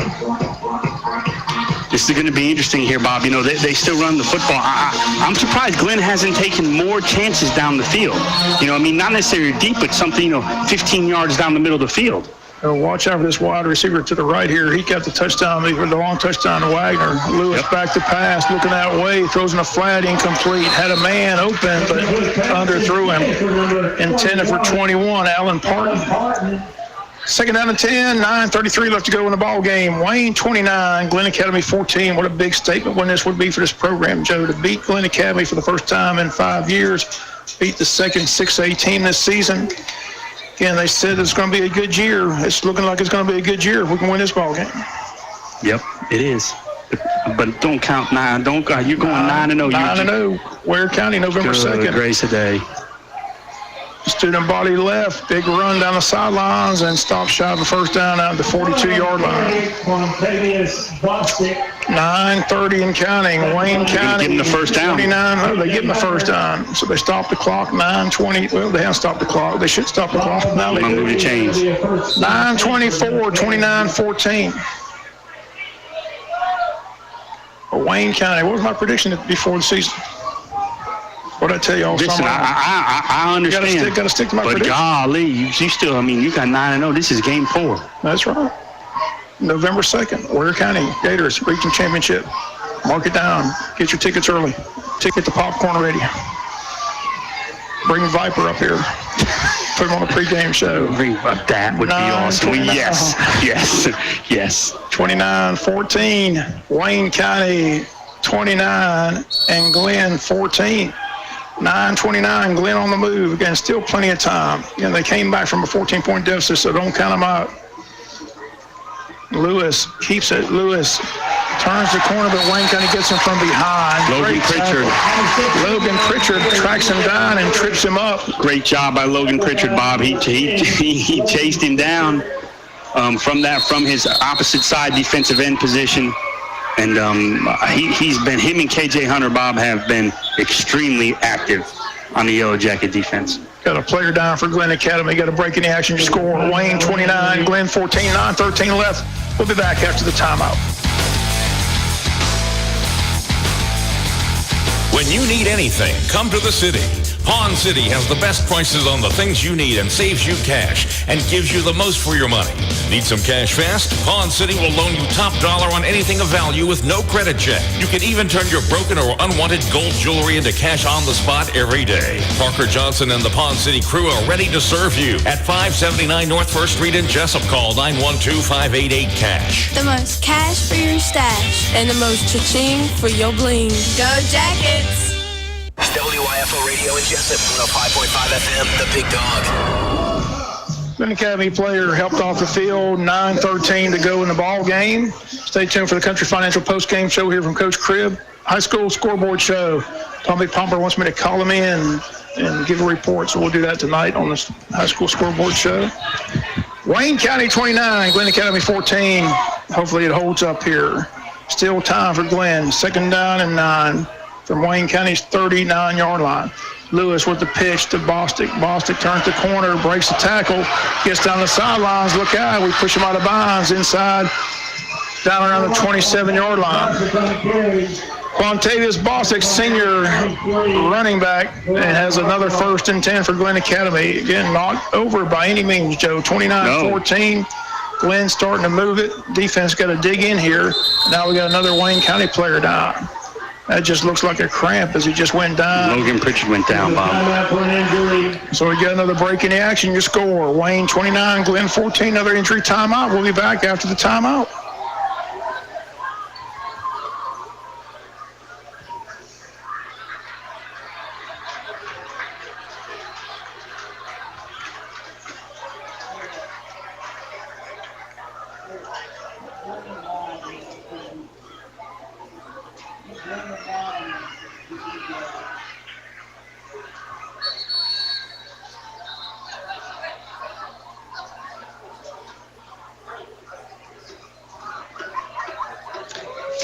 This is going to be interesting here, Bob. You know, they still run the football. I'm surprised Glynn hasn't taken more chances down the field. You know, I mean, not necessarily deep, but something, 15 yards down the middle of the field. Watch out for this wide receiver to the right here. He got the touchdown, the long touchdown to Wagner. Lewis back to pass, looking that way, throws in a flat, incomplete. Had a man open, but underthrew him. Intended for 21, Allen Parton. Second down and 10, 9:33 left to go in the ball game. Wayne 29, Glynn Academy 14. What a big statement when this would be for this program, Joe, to beat Glynn Academy for the first time in 5 years, beat the second 6A team this season. Again, they said it's going to be a good year. It's looking like it's going to be a good year if we can win this ball game. Yep, it is. But don't count 9. You're going 9-0. 9-0. Ware County, November 2nd. Grace a day. Student body left, big run down the sidelines, and stop shy of a first down out at the 42-yard line. 9:30 and counting. Wayne County. Give them the first down. 29. They give them the first down. So they stop the clock. 9:20. Well, they haven't stopped the clock. They should stop the clock. Now they move the chains. 9:24. 29-14. Wayne County. What was my prediction before the season? What did I tell you all Listen, summer? I understand. Got to stick to my but prediction. golly, you still, you got 9-0. This is game 4. That's right. November 2nd, Ware County Gators Region Championship. Mark it down. Get your tickets early. Ticket to Popcorn ready. Bring Viper up here. Put him on a pregame show. That would be awesome. Yes. 29-14. Wayne County 29 and Glynn 14. 9:29, Glynn on the move. Again, still plenty of time. Again, they came back from a 14-point deficit, so don't count them out. Lewis keeps it. Lewis turns the corner, but Wayne County gets him from behind. Logan Pritchard tracks him down and trips him up. Great job by Logan Pritchard, Bob. He chased him down from his opposite side defensive end position. And him and KJ Hunter, Bob, have been extremely active on the Yellow Jacket defense. Got a player down for Glynn Academy. Got a break in the action score. Wayne 29, Glynn 14, 9:13 left. We'll be back after the timeout. When you need anything, come to the city. Pawn City has the best prices on the things you need and saves you cash and gives you the most for your money. Need some cash fast? Pawn City will loan you top dollar on anything of value with no credit check. You can even turn your broken or unwanted gold jewelry into cash on the spot every day. Parker Johnson and the Pawn City crew are ready to serve you at 579 North 1st Street in Jesup. Call 912-588-CASH. The most cash for your stash and the most cha-ching for your bling. Go Jackets! WIFO Radio in Jesup, 105.5 FM, The Big Dog. Glynn Academy player helped off the field, 9:13 to go in the ball game. Stay tuned for the Country Financial post-game show here from Coach Cribb. High school scoreboard show. Tommy Pomper wants me to call him in and give a report, so we'll do that tonight on this high school scoreboard show. Wayne County 29, Glynn Academy 14. Hopefully it holds up here. Still time for Glynn. Second down and 9 from Wayne County's 39-yard line. Lewis with the pitch to Bostic. Bostic turns the corner, breaks the tackle, gets down the sidelines. Look out, we push him out of bounds inside, down around the 27-yard line. Quantavious Bostic, senior running back, and has another 1st and 10 for Glynn Academy. Again, not over by any means, Joe. 29-14. No. Glynn starting to move it. Defense got to dig in here. Now we got another Wayne County player down. That just looks like a cramp as he just went down. Logan Pritchard went down, Bob. So we got another break in the action. Your score, Wayne 29, Glynn 14. Another injury timeout. We'll be back after the timeout.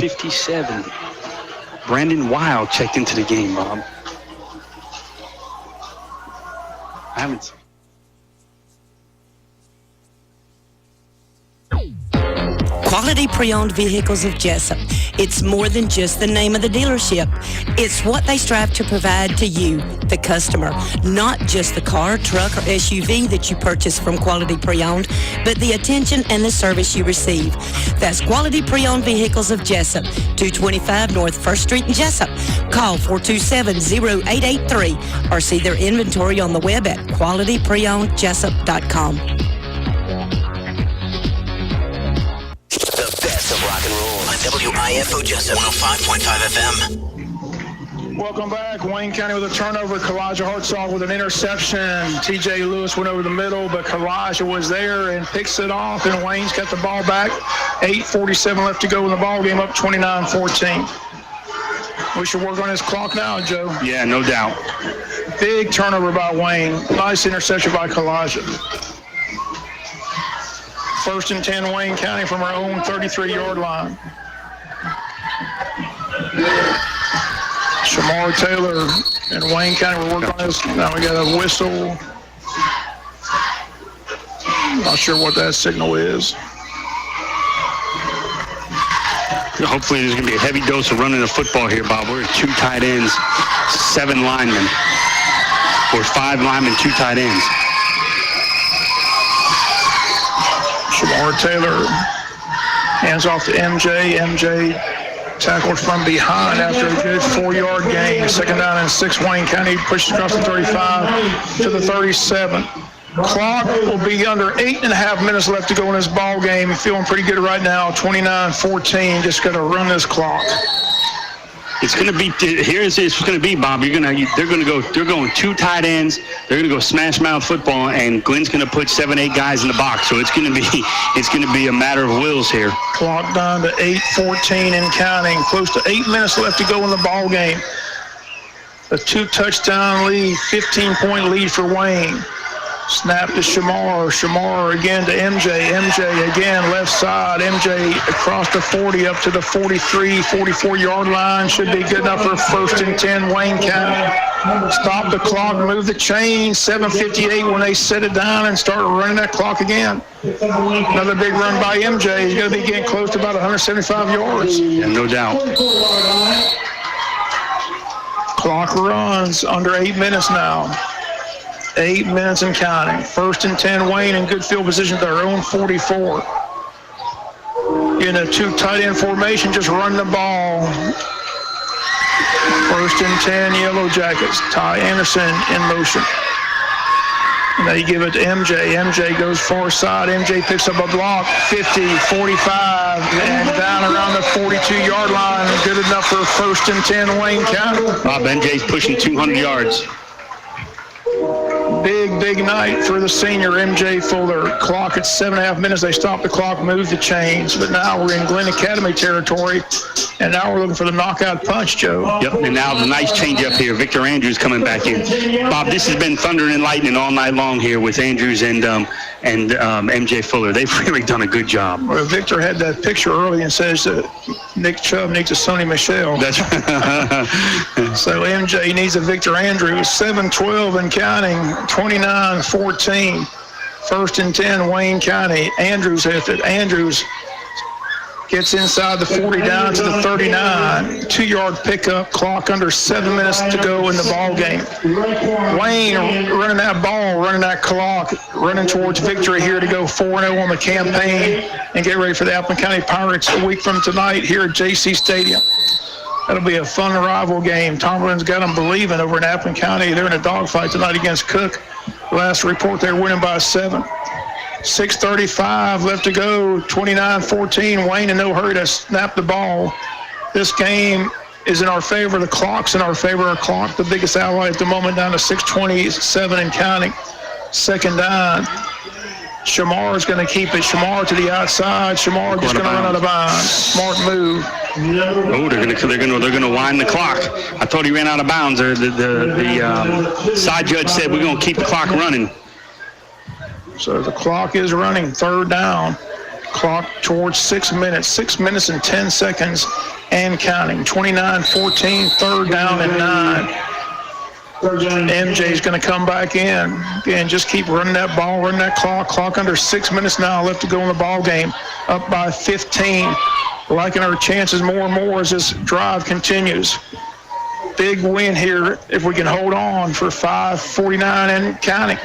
57. Brandon Wild checked into the game, Bob. I haven't seen. Quality Pre-Owned Vehicles of Jesup. It's more than just the name of the dealership. It's what they strive to provide to you, the customer. Not just the car, truck, or SUV that you purchase from Quality Pre-Owned, but the attention and the service you receive. That's Quality Pre-Owned Vehicles of Jesup, 225 North 1st Street in Jesup. Call 427-0883 or see their inventory on the web at qualitypreownedjesup.com. WIFO Jesup 105.5 FM. Welcome back. Wayne County with a turnover. Kalijah Hartzog with an interception. T.J. Lewis went over the middle, but Kalijah was there and picks it off, and Wayne's got the ball back. 8:47 left to go in the ball game, up 29-14. We should work on his clock now, Joe. Yeah, no doubt. Big turnover by Wayne. Nice interception by Kalijah. 1st and 10, Wayne County from our own 33-yard line. Shamar Taylor and Wayne County will work on this. Now we got a whistle. Not sure what that signal is. Hopefully there's going to be a heavy dose of running the football here, Bob. We're at 2 tight ends, 7 linemen. Or 5 linemen, 2 tight ends. Shamar Taylor hands off to MJ. MJ tackled from behind after a good 4-yard gain. 2nd down and 6. Wayne County pushes across the 35 to the 37. Clock will be under 8.5 minutes left to go in this ball game. Feeling pretty good right now. 29-14. Just got to run this clock. It's going to be, here's it's going to be, Bob. They're going 2 tight ends. They're going to go smash mouth football, and Glynn's going to put 7-8 guys in the box. So it's going to be a matter of wills here. Clock down to 8:14 and counting. Close to 8 minutes left to go in the ball game. A 2-touchdown lead, 15-point lead for Wayne. Snap to Shamar. Shamar again to MJ. MJ again left side. MJ across the 40 up to the 43, 44-yard line. Should be good enough for 1st and 10, Wayne County. Stop the clock, move the chain. 7:58 when they set it down and start running that clock again. Another big run by MJ. He's going to be getting close to about 175 yards. Yeah, no doubt. Clock runs under 8 minutes now. 8 minutes and counting. 1st and 10, Wayne in good field position to their own 44. In a 2 tight end formation, just run the ball. 1st and 10, Yellow Jackets. Ty Anderson in motion. And they give it to MJ. MJ goes far side. MJ picks up a block. 50, 45, and down around the 42-yard line. Good enough for 1st and 10, Wayne County. Bob, MJ's pushing 200 yards. Big night for the senior MJ Fuller. Clock at 7.5 minutes. They stop the clock, move the chains. But now we're in Glynn Academy territory, and now we're looking for the knockout punch, Joe. Yep, and now the nice change up here. Victor Andrews coming back in. Bob, this has been thunder and lightning all night long here with Andrews and MJ Fuller. They've really done a good job. Well, Victor had that picture early and says that Nick Chubb needs a Sonny Michelle. That's right. So MJ needs a Victor Andrews. 7-12 and counting. 29-14. 1st and 10, Wayne County. Andrews has it. Andrews gets inside the 40 down to the 39. 2-yard pickup. Clock under 7 minutes to go in the ball game. Wayne running that ball, running that clock, running towards victory here to go 4-0 on the campaign and get ready for the Appleton County Pirates a week from tonight here at JC Stadium. That'll be a fun rival game. Tomlin's got them believing over in Appleton County. They're in a dogfight tonight against Cook. Last report, they're winning by 7. 6:35 left to go. 29-14. Wayne in no hurry to snap the ball. This game is in our favor. The clock's in our favor. Our clock, the biggest ally at the moment, down to 6:27 and counting. 2nd down. Shamar is going to keep it. Shamar to the outside. Shamar just going to run out of bounds. Smart move. Oh, they're going to wind the clock. I thought he ran out of bounds. The side judge said we're going to keep the clock running. So the clock is running. 3rd down. Clock towards 6 minutes. 6 minutes and 10 seconds and counting. 29-14, third down and 9. MJ's going to come back in. Again, just keep running that ball, running that clock. Clock under 6 minutes now left to go in the ball game. Up by 15. Liking our chances more and more as this drive continues. Big win here if we can hold on for 5:49 and counting.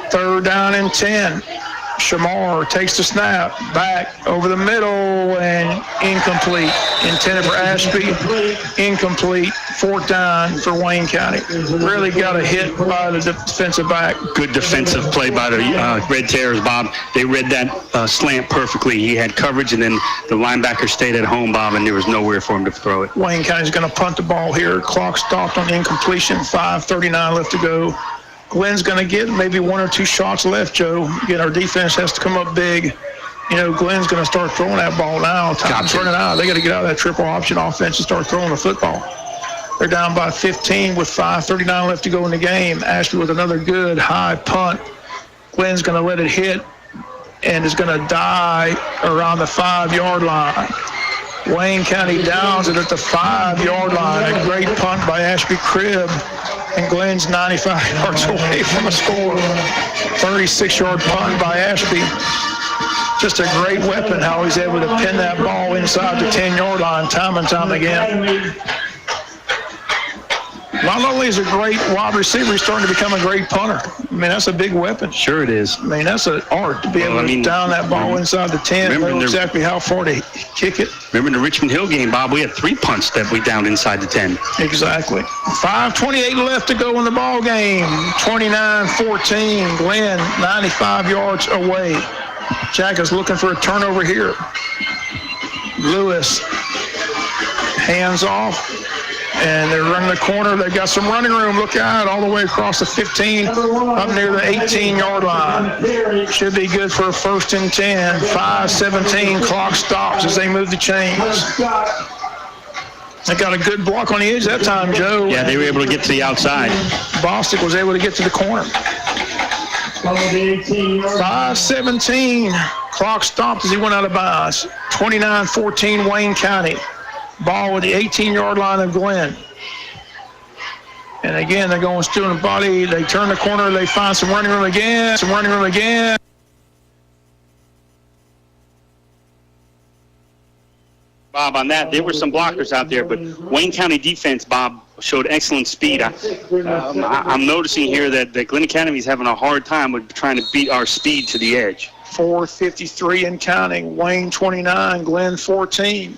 Third down and 10. Shamar takes the snap, back over the middle, and incomplete. Intended for Ashby, incomplete. Fourth down for Wayne County. Really got a hit by the defensive back. Good defensive play by the Red Terrors, Bob. They read that slant perfectly. He had coverage, and then the linebacker stayed at home, Bob, and there was nowhere for him to throw it. Wayne County's going to punt the ball here. Clock stopped on incompletion. 5:39 left to go. Glynn's going to get maybe one or two shots left, Joe. Again, our defense has to come up big. You know, Glynn's going to start throwing that ball now. Time's running out. They got to get out of that triple option offense and start throwing the football. They're down by 15 with 5:39 left to go in the game. Ashby with another good high punt. Glynn's going to let it hit and is going to die around the 5-yard line. Wayne County downs it at the 5-yard line. A great punt by Ashby Cribb. And Glynn's 95 yards away from a score. 36-yard punt by Ashby. Just a great weapon how he's able to pin that ball inside the 10-yard line time and time again. Not only is a great wide receiver, he's starting to become a great punter. I mean, that's a big weapon. Sure it is. I mean, that's an art to be able to down that ball inside the 10, know exactly how far to kick it. Remember in the Richmond Hill game, Bob, we had 3 punts that we downed inside the 10. Exactly. 5:28 left to go in the ball game. 29-14. Glynn, 95 yards away. Jack is looking for a turnover here. Lewis, hands off. And they're running the corner. They've got some running room. Look out, all the way across the 15, up near the 18-yard line. Should be good for a 1st and 10. 5:17, clock stops as they move the chains. They got a good block on the edge that time, Joe. Yeah, they were able to get to the outside. Bostic was able to get to the corner. 5:17, clock stopped as he went out of bounds. 29-14, Wayne County. Ball with the 18-yard line of Glynn. And again, they're going student body. They turn the corner. They find some running room again. Bob, on that, there were some blockers out there, but Wayne County defense, Bob, showed excellent speed. I'm noticing here that Glynn Academy is having a hard time with trying to beat our speed to the edge. 4:53 and counting. Wayne 29, Glynn 14.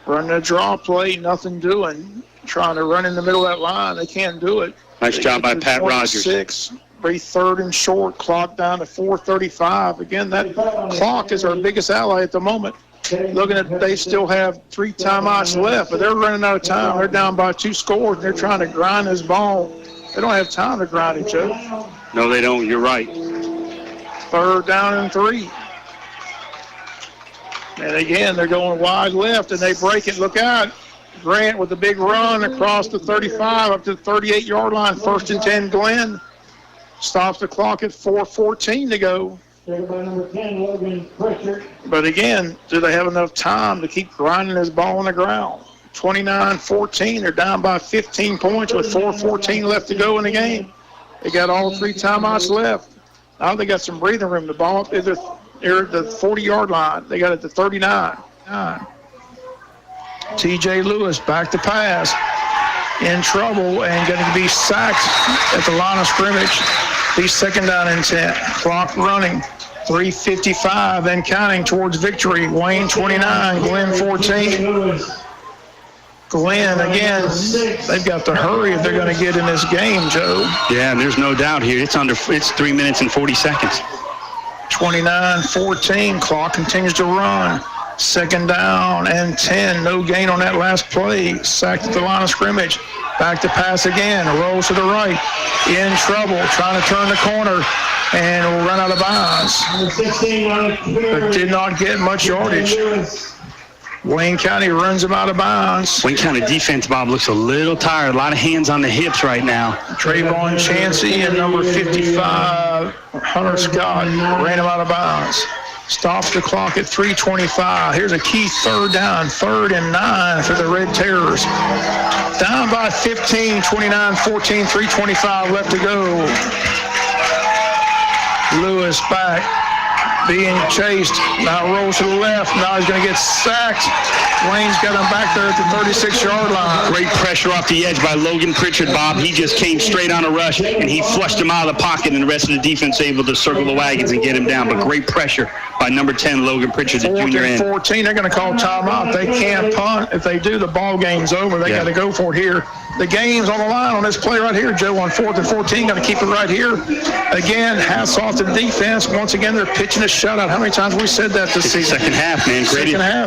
Running a draw play, nothing doing. Trying to run in the middle of that line. They can't do it. Nice job by Pat Rogers. 26, very third and short. Clock down to 4:35. Again, that clock is our biggest ally at the moment. Looking at, they still have 3 timeouts left, but they're running out of time. They're down by 2 scores, and they're trying to grind this ball. They don't have time to grind it, Joe. No, they don't. You're right. Third down and 3. And again, they're going wide left, and they break it. Look out. Grant with a big run across the 35 up to the 38-yard line. 1st and 10, Glynn. Stops the clock at 4:14 to go. But again, do they have enough time to keep grinding this ball on the ground? 29-14. They're down by 15 points with 4:14 left to go in the game. They got all 3 timeouts left. Now they got some breathing room. The ball up either they're at the 40-yard line. They got it to 39. T.J. Lewis back to pass. In trouble and going to be sacked at the line of scrimmage. He's 2nd down and 10. Clock running. 3:55 and counting towards victory. Wayne 29, Glynn 14. Glynn, again, they've got to hurry if they're going to get in this game, Joe. Yeah, and there's no doubt here. It's 3 minutes and 40 seconds. 29-14, clock continues to run. 2nd down and 10, no gain on that last play. Sacked at the line of scrimmage. Back to pass again, rolls to the right. In trouble, trying to turn the corner, and will run out of bounds. But did not get much yardage. Wayne County runs him out of bounds. Wayne County defense, Bob, looks a little tired. A lot of hands on the hips right now. Trayvon Chansey and number 55, Hunter Scott, ran him out of bounds. Stops the clock at 3:25. Here's a key third down, 3rd and 9 for the Red Terrors. Down by 15, 29-14, 3:25 left to go. Lewis back, being chased. Now rolls to the left. Now he's going to get sacked. Wayne's got him back there at the 36-yard line. Great pressure off the edge by Logan Pritchard, Bob. He just came straight on a rush, and he flushed him out of the pocket, and the rest of the defense able to circle the wagons and get him down. But great pressure by number 10, Logan Pritchard, the junior end. 14, they're going to call timeout. They can't punt. If they do, the ball game's over. They got to go for it here. The game's on the line on this play right here, Joe, on 4th and 14. Going to keep it right here. Again, hats off to the defense. Once again, they're pitching a shutout. How many times have we said that this season? Second half, man.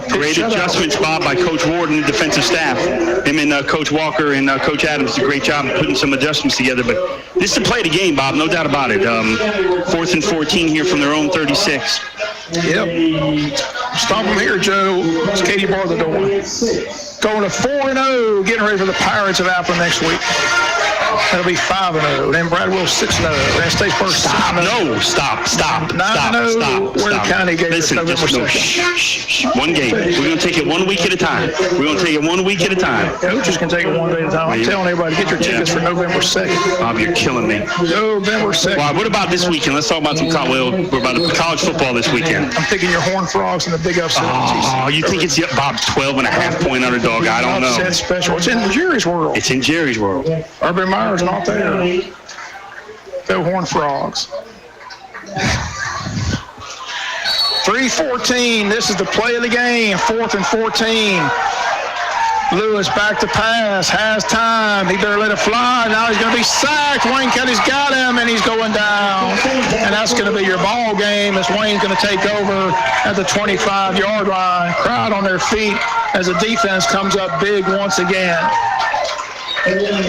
Great adjustments, Bob, by Coach Ward and the defensive staff. Him and Coach Walker and Coach Adams did a great job of putting some adjustments together. But this is the play of the game, Bob, no doubt about it. 4th and 14 here from their own 36. Yep. Stop them here, Joe. It's Katie bar the door. Going to 4-0, getting ready for the Pirates of Apple next week. That'll be 5-0. Then Bradwell 6-0. Then Statesburg 6-0. No, stop. 9-0. Where County gave us November 2nd. Shh. One game. We're going to take it 1 week at a time. Coaches can take it 1 day at a time. I'm telling everybody, get your tickets for November 2nd. Bob, you're killing me. November 2nd. Bob, what about this weekend? Let's talk about some college football this weekend. I'm thinking your Horned Frogs and the big upset. Oh, you think it's Bob 12.5-point underdog? I don't know. Upset special. It's in Jerry's world. Urban Meyer's not there. Go Horned Frogs. 3:14. This is the play of the game. 4th and 14. Lewis back to pass. Has time. He better let it fly. Now he's going to be sacked. Wayne County's got him, and he's going down. And that's going to be your ball game as Wayne's going to take over at the 25-yard line. Crowd on their feet as the defense comes up big once again.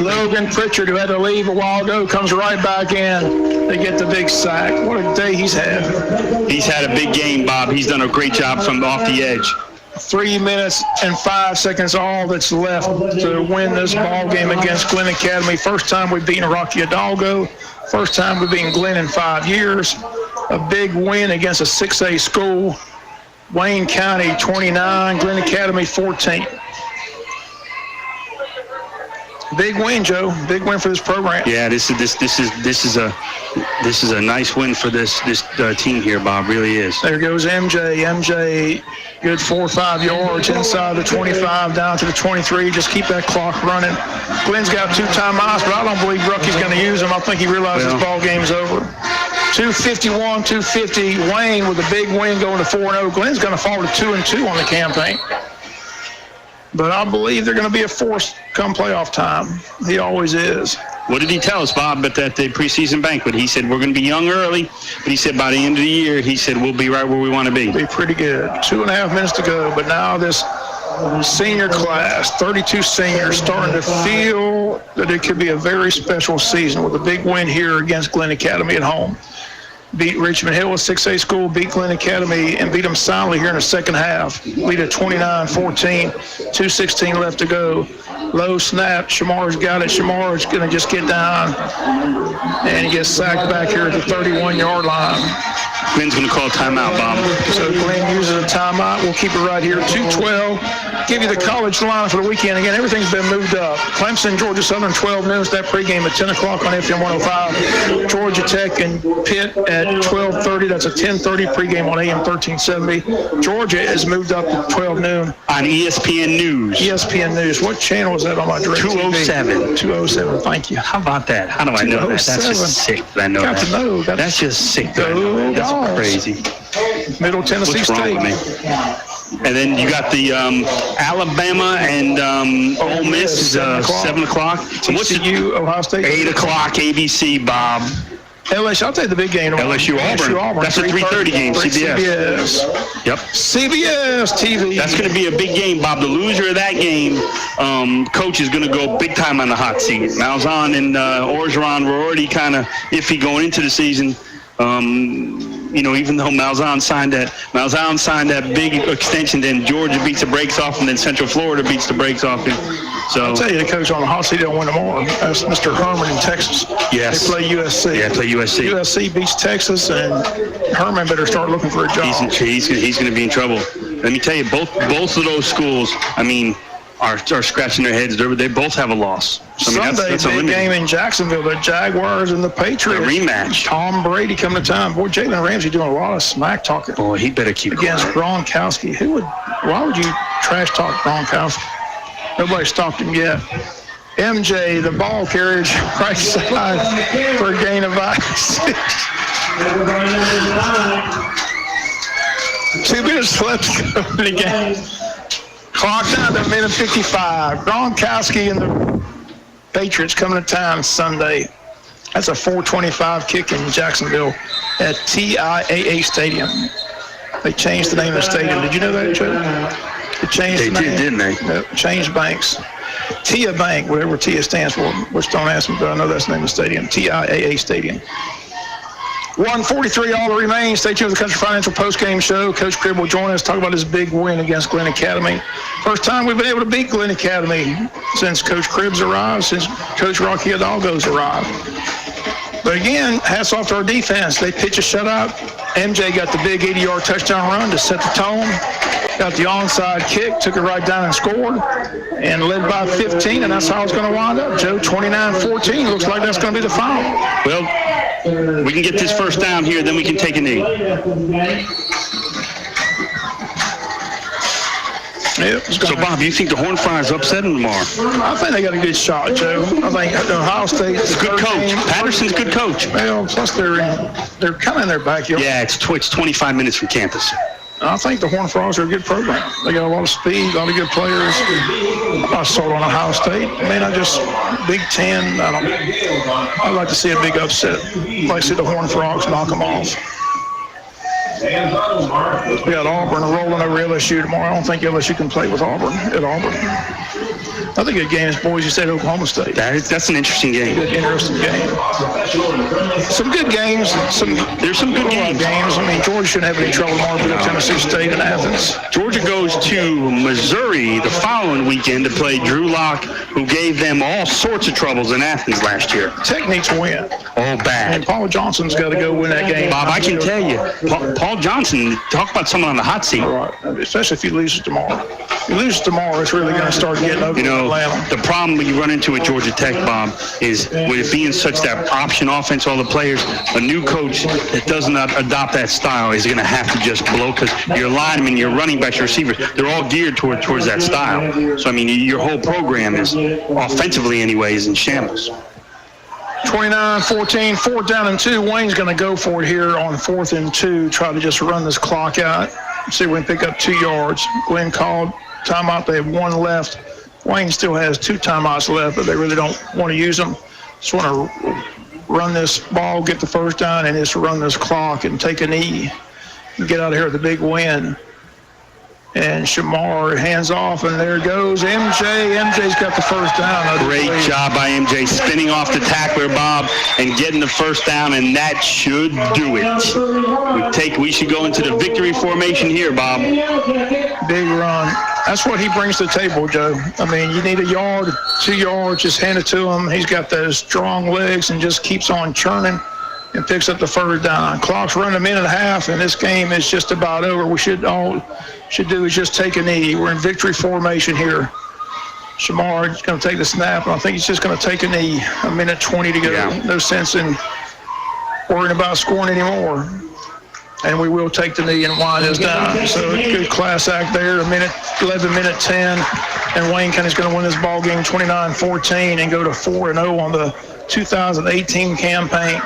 Logan Pritchard, who had to leave a while ago, comes right back in. They get the big sack. What a day he's had. He's had a big game, Bob. He's done a great job from off the edge. 3 minutes and 5 seconds, all that's left to win this ball game against Glynn Academy. First time we've beaten Rocky Hidalgo. First time we've beaten Glynn in 5 years. A big win against a 6A school. Wayne County 29, Glynn Academy 14. Big win, Joe. Big win for this program. Yeah, this is a nice win for this team here, Bob. Really is. There goes MJ. MJ, good 4 or 5 yards inside the 25 down to the 23. Just keep that clock running. Glynn's got 2 timeouts, but I don't believe Rucky's going to use them. I think he realizes this ball game's over. 2:51, 2:50. Wayne with a big win going to 4-0. Glynn's going to fall to 2-2 on the campaign. But I believe they're going to be a force come playoff time. He always is. What did he tell us, Bob, at the preseason banquet? He said, we're going to be young early, but he said by the end of the year, he said, we'll be right where we want to be. Be pretty good. 2.5 minutes to go, but now this senior class, 32 seniors, starting to feel that it could be a very special season with a big win here against Glynn Academy at home. Beat Richmond Hill, a 6A school, beat Glynn Academy, and beat them soundly here in the second half. Lead at 29-14, 2:16 left to go. Low snap, Shamar's got it. Shamar's going to just get down, and he gets sacked back here at the 31-yard line. Glynn's going to call a timeout, Bob. So Glynn uses a timeout. We'll keep it right here, 2:12. Give you the college line for the weekend. Again, everything's been moved up. Clemson, Georgia Southern, 12 noon. That pregame at 10 o'clock on FM 105. Georgia Tech and Pitt at 12:30. That's a 10:30 pregame on AM 1370. Georgia is moved up to 12 noon. On ESPN News. ESPN News. What channel is that on my direct 207. 207. Thank you. How about that? How do I know that? That's just sick that I know Got that. to know. That's just sick that I know that. That's crazy. Middle Tennessee What's wrong State. with me? And then you got the Alabama and Ole Miss, 7 o'clock. TCU, Ohio State. 8 o'clock ABC, Bob. LSU, I'll take the big game tomorrow. LSU Auburn. That's a 3:30 game, CBS. Yep. CBS TV. That's going to be a big game, Bob. The loser of that game, coach is going to go big time on the hot seat. Malzahn and Orgeron were already kind of iffy going into the season. even though Malzahn signed that big extension, then Georgia beats the brakes off, and then Central Florida beats the brakes off him. So I'll tell you, the coach on the hot seat will win tomorrow. That's Mr. Herman in Texas. Yes. They play USC. Yeah, play USC. USC beats Texas, and Herman better start looking for a job. He's going to be in trouble. Let me tell you, both of those schools, are scratching their heads. They both have a loss. So, Sunday, that's big game in Jacksonville, the Jaguars and the Patriots. A rematch. Tom Brady coming to town. Boy, Jalen Ramsey doing a lot of smack talking. Boy, he better keep against quiet. Gronkowski. Why would you trash talk Gronkowski? Nobody stopped him yet. MJ, the ball carriage, right side for a gain of 6. 2 minutes left to go in the game. Clock down to minute 55. Gronkowski and the Patriots coming to town Sunday. That's a 4:25 kick in Jacksonville at TIAA Stadium. They changed the name of the stadium. Did you know that, Joe? They changed the name. Did, didn't they? Yep, changed banks. TIA Bank, whatever TIA stands for, which don't ask me, but I know that's the name of the stadium. TIAA Stadium. 1:43 all that remains. Stay tuned with the Country Financial Postgame Show. Coach Cribb will join us, talk about his big win against Glynn Academy. First time we've been able to beat Glynn Academy since Coach Cribb's arrived, since Coach Rocky Hidalgo's arrived. But again, hats off to our defense. They pitch a shutout. MJ got the big 80-yard touchdown run to set the tone. Got the onside kick, took it right down and scored, and led by 15, and that's how it's going to wind up. Joe, 29-14. Looks like that's going to be the final. Well, we can get this first down here, then we can take a knee. Yep, so, Bob, you think the Horned Frogs upset them tomorrow? I think they got a good shot, Joe. I think Ohio State's a good coach. Patterson's a good coach. Well, plus they're kind of in their backyard. Yeah, it's 25 minutes from campus. I think the Horned Frogs are a good program. They got a lot of speed, a lot of good players. I saw it on Ohio State. Not just Big Ten. I'd like to see a big upset. I'd like to see the Horned Frogs knock them off. We got Auburn rolling over LSU tomorrow. I don't think LSU can play with Auburn at Auburn. I think a game is Boise State, Oklahoma State. That's an interesting game. Good, interesting game. Some good games. There's some good games. Georgia shouldn't have any trouble tomorrow with Tennessee State and Athens. Georgia goes to Missouri the following weekend to play Drew Lock, who gave them all sorts of troubles in Athens last year. Techniques win. Oh, bad. And Paul Johnson's got to go win that game. Bob, I can tell you, Paul Johnson, talk about someone on the hot seat. Right. Especially if he loses tomorrow. If he loses tomorrow, it's really going to start getting ugly. The problem you run into at Georgia Tech, Bob, is with it being such that option offense, all the players, a new coach that does not adopt that style is going to have to just blow, because your linemen, your running backs, your receivers, they're all geared towards that style. So, your whole program is, offensively anyways, in shambles. 29-14, 4th down and 2. Wayne's going to go for it here on 4th and 2, try to just run this clock out. See if we can pick up 2 yards. Glynn called timeout. They have 1 left. Wayne still has 2 timeouts left, but they really don't want to use them. Just want to run this ball, get the first down, and just run this clock and take a knee and get out of here with a big win. And Shamar hands off, and there goes MJ. MJ's got the first down. Great job by MJ, spinning off the tackler, Bob, and getting the first down, and that should do it. We should go into the victory formation here, Bob. Big run. That's what he brings to the table, Joe. You need a yard, 2 yards, just hand it to him. He's got those strong legs and just keeps on churning and picks up the first down. Clock's running 1.5 minutes, and this game is just about over. We should do is just take a knee. We're in victory formation here. Shamar is going to take the snap, and I think he's just going to take a knee. 1:20 to go. Yeah. No sense in worrying about scoring anymore. And we will take the knee and wind this down. So a good class act there. 11:10, and Wayne County's going to win this ball game 29-14 and go to 4-0 on the 2018 campaign.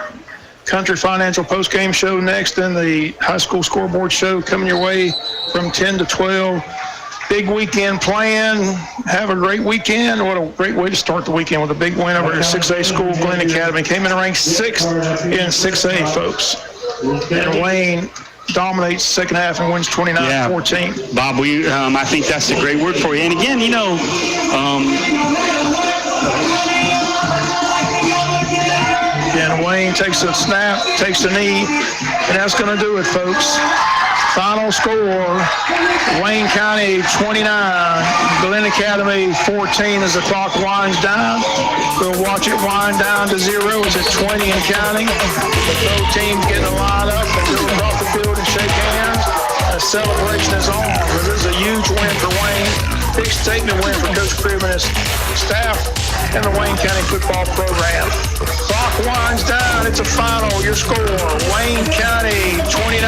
Country Financial Postgame Show next, and the high school scoreboard show coming your way from 10 to 12. Big weekend plan. Have a great weekend. What a great way to start the weekend with a big win over at 6A school, Glynn Academy. Came in ranked 6th in 6A, folks. And Wayne dominates the second half and wins 29-14. Yeah. Bob, I think that's a great word for you. And again, Again, Wayne takes the snap, takes the knee, and that's going to do it, folks. Final score, Wayne County 29, Glynn Academy 14 as the clock winds down. We'll watch it wind down to 0. It's at 20 and counting. Both teams getting a line up and go across the field and shake hands. A celebration is on. This is a huge win for Wayne. Big statement win for Coach Cribb and his staff and the Wayne County football program. Clock winds down. It's a final. Your score, Wayne County 29,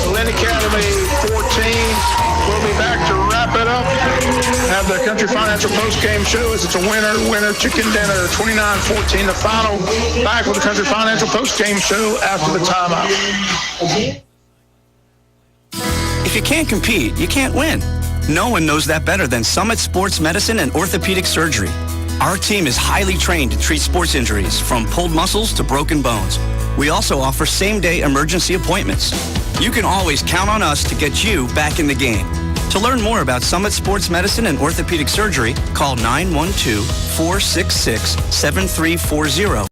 Glynn Academy 14. We'll be back to wrap it up. Have the Country Financial post-game show as it's a winner chicken dinner, 29-14 the final. Back with the Country Financial post-game show after the timeout. If you can't compete, you can't win. No one knows that better than Summit Sports Medicine and Orthopedic Surgery. Our team is highly trained to treat sports injuries, from pulled muscles to broken bones. We also offer same-day emergency appointments. You can always count on us to get you back in the game. To learn more about Summit Sports Medicine and Orthopedic Surgery, call 912-466-7340.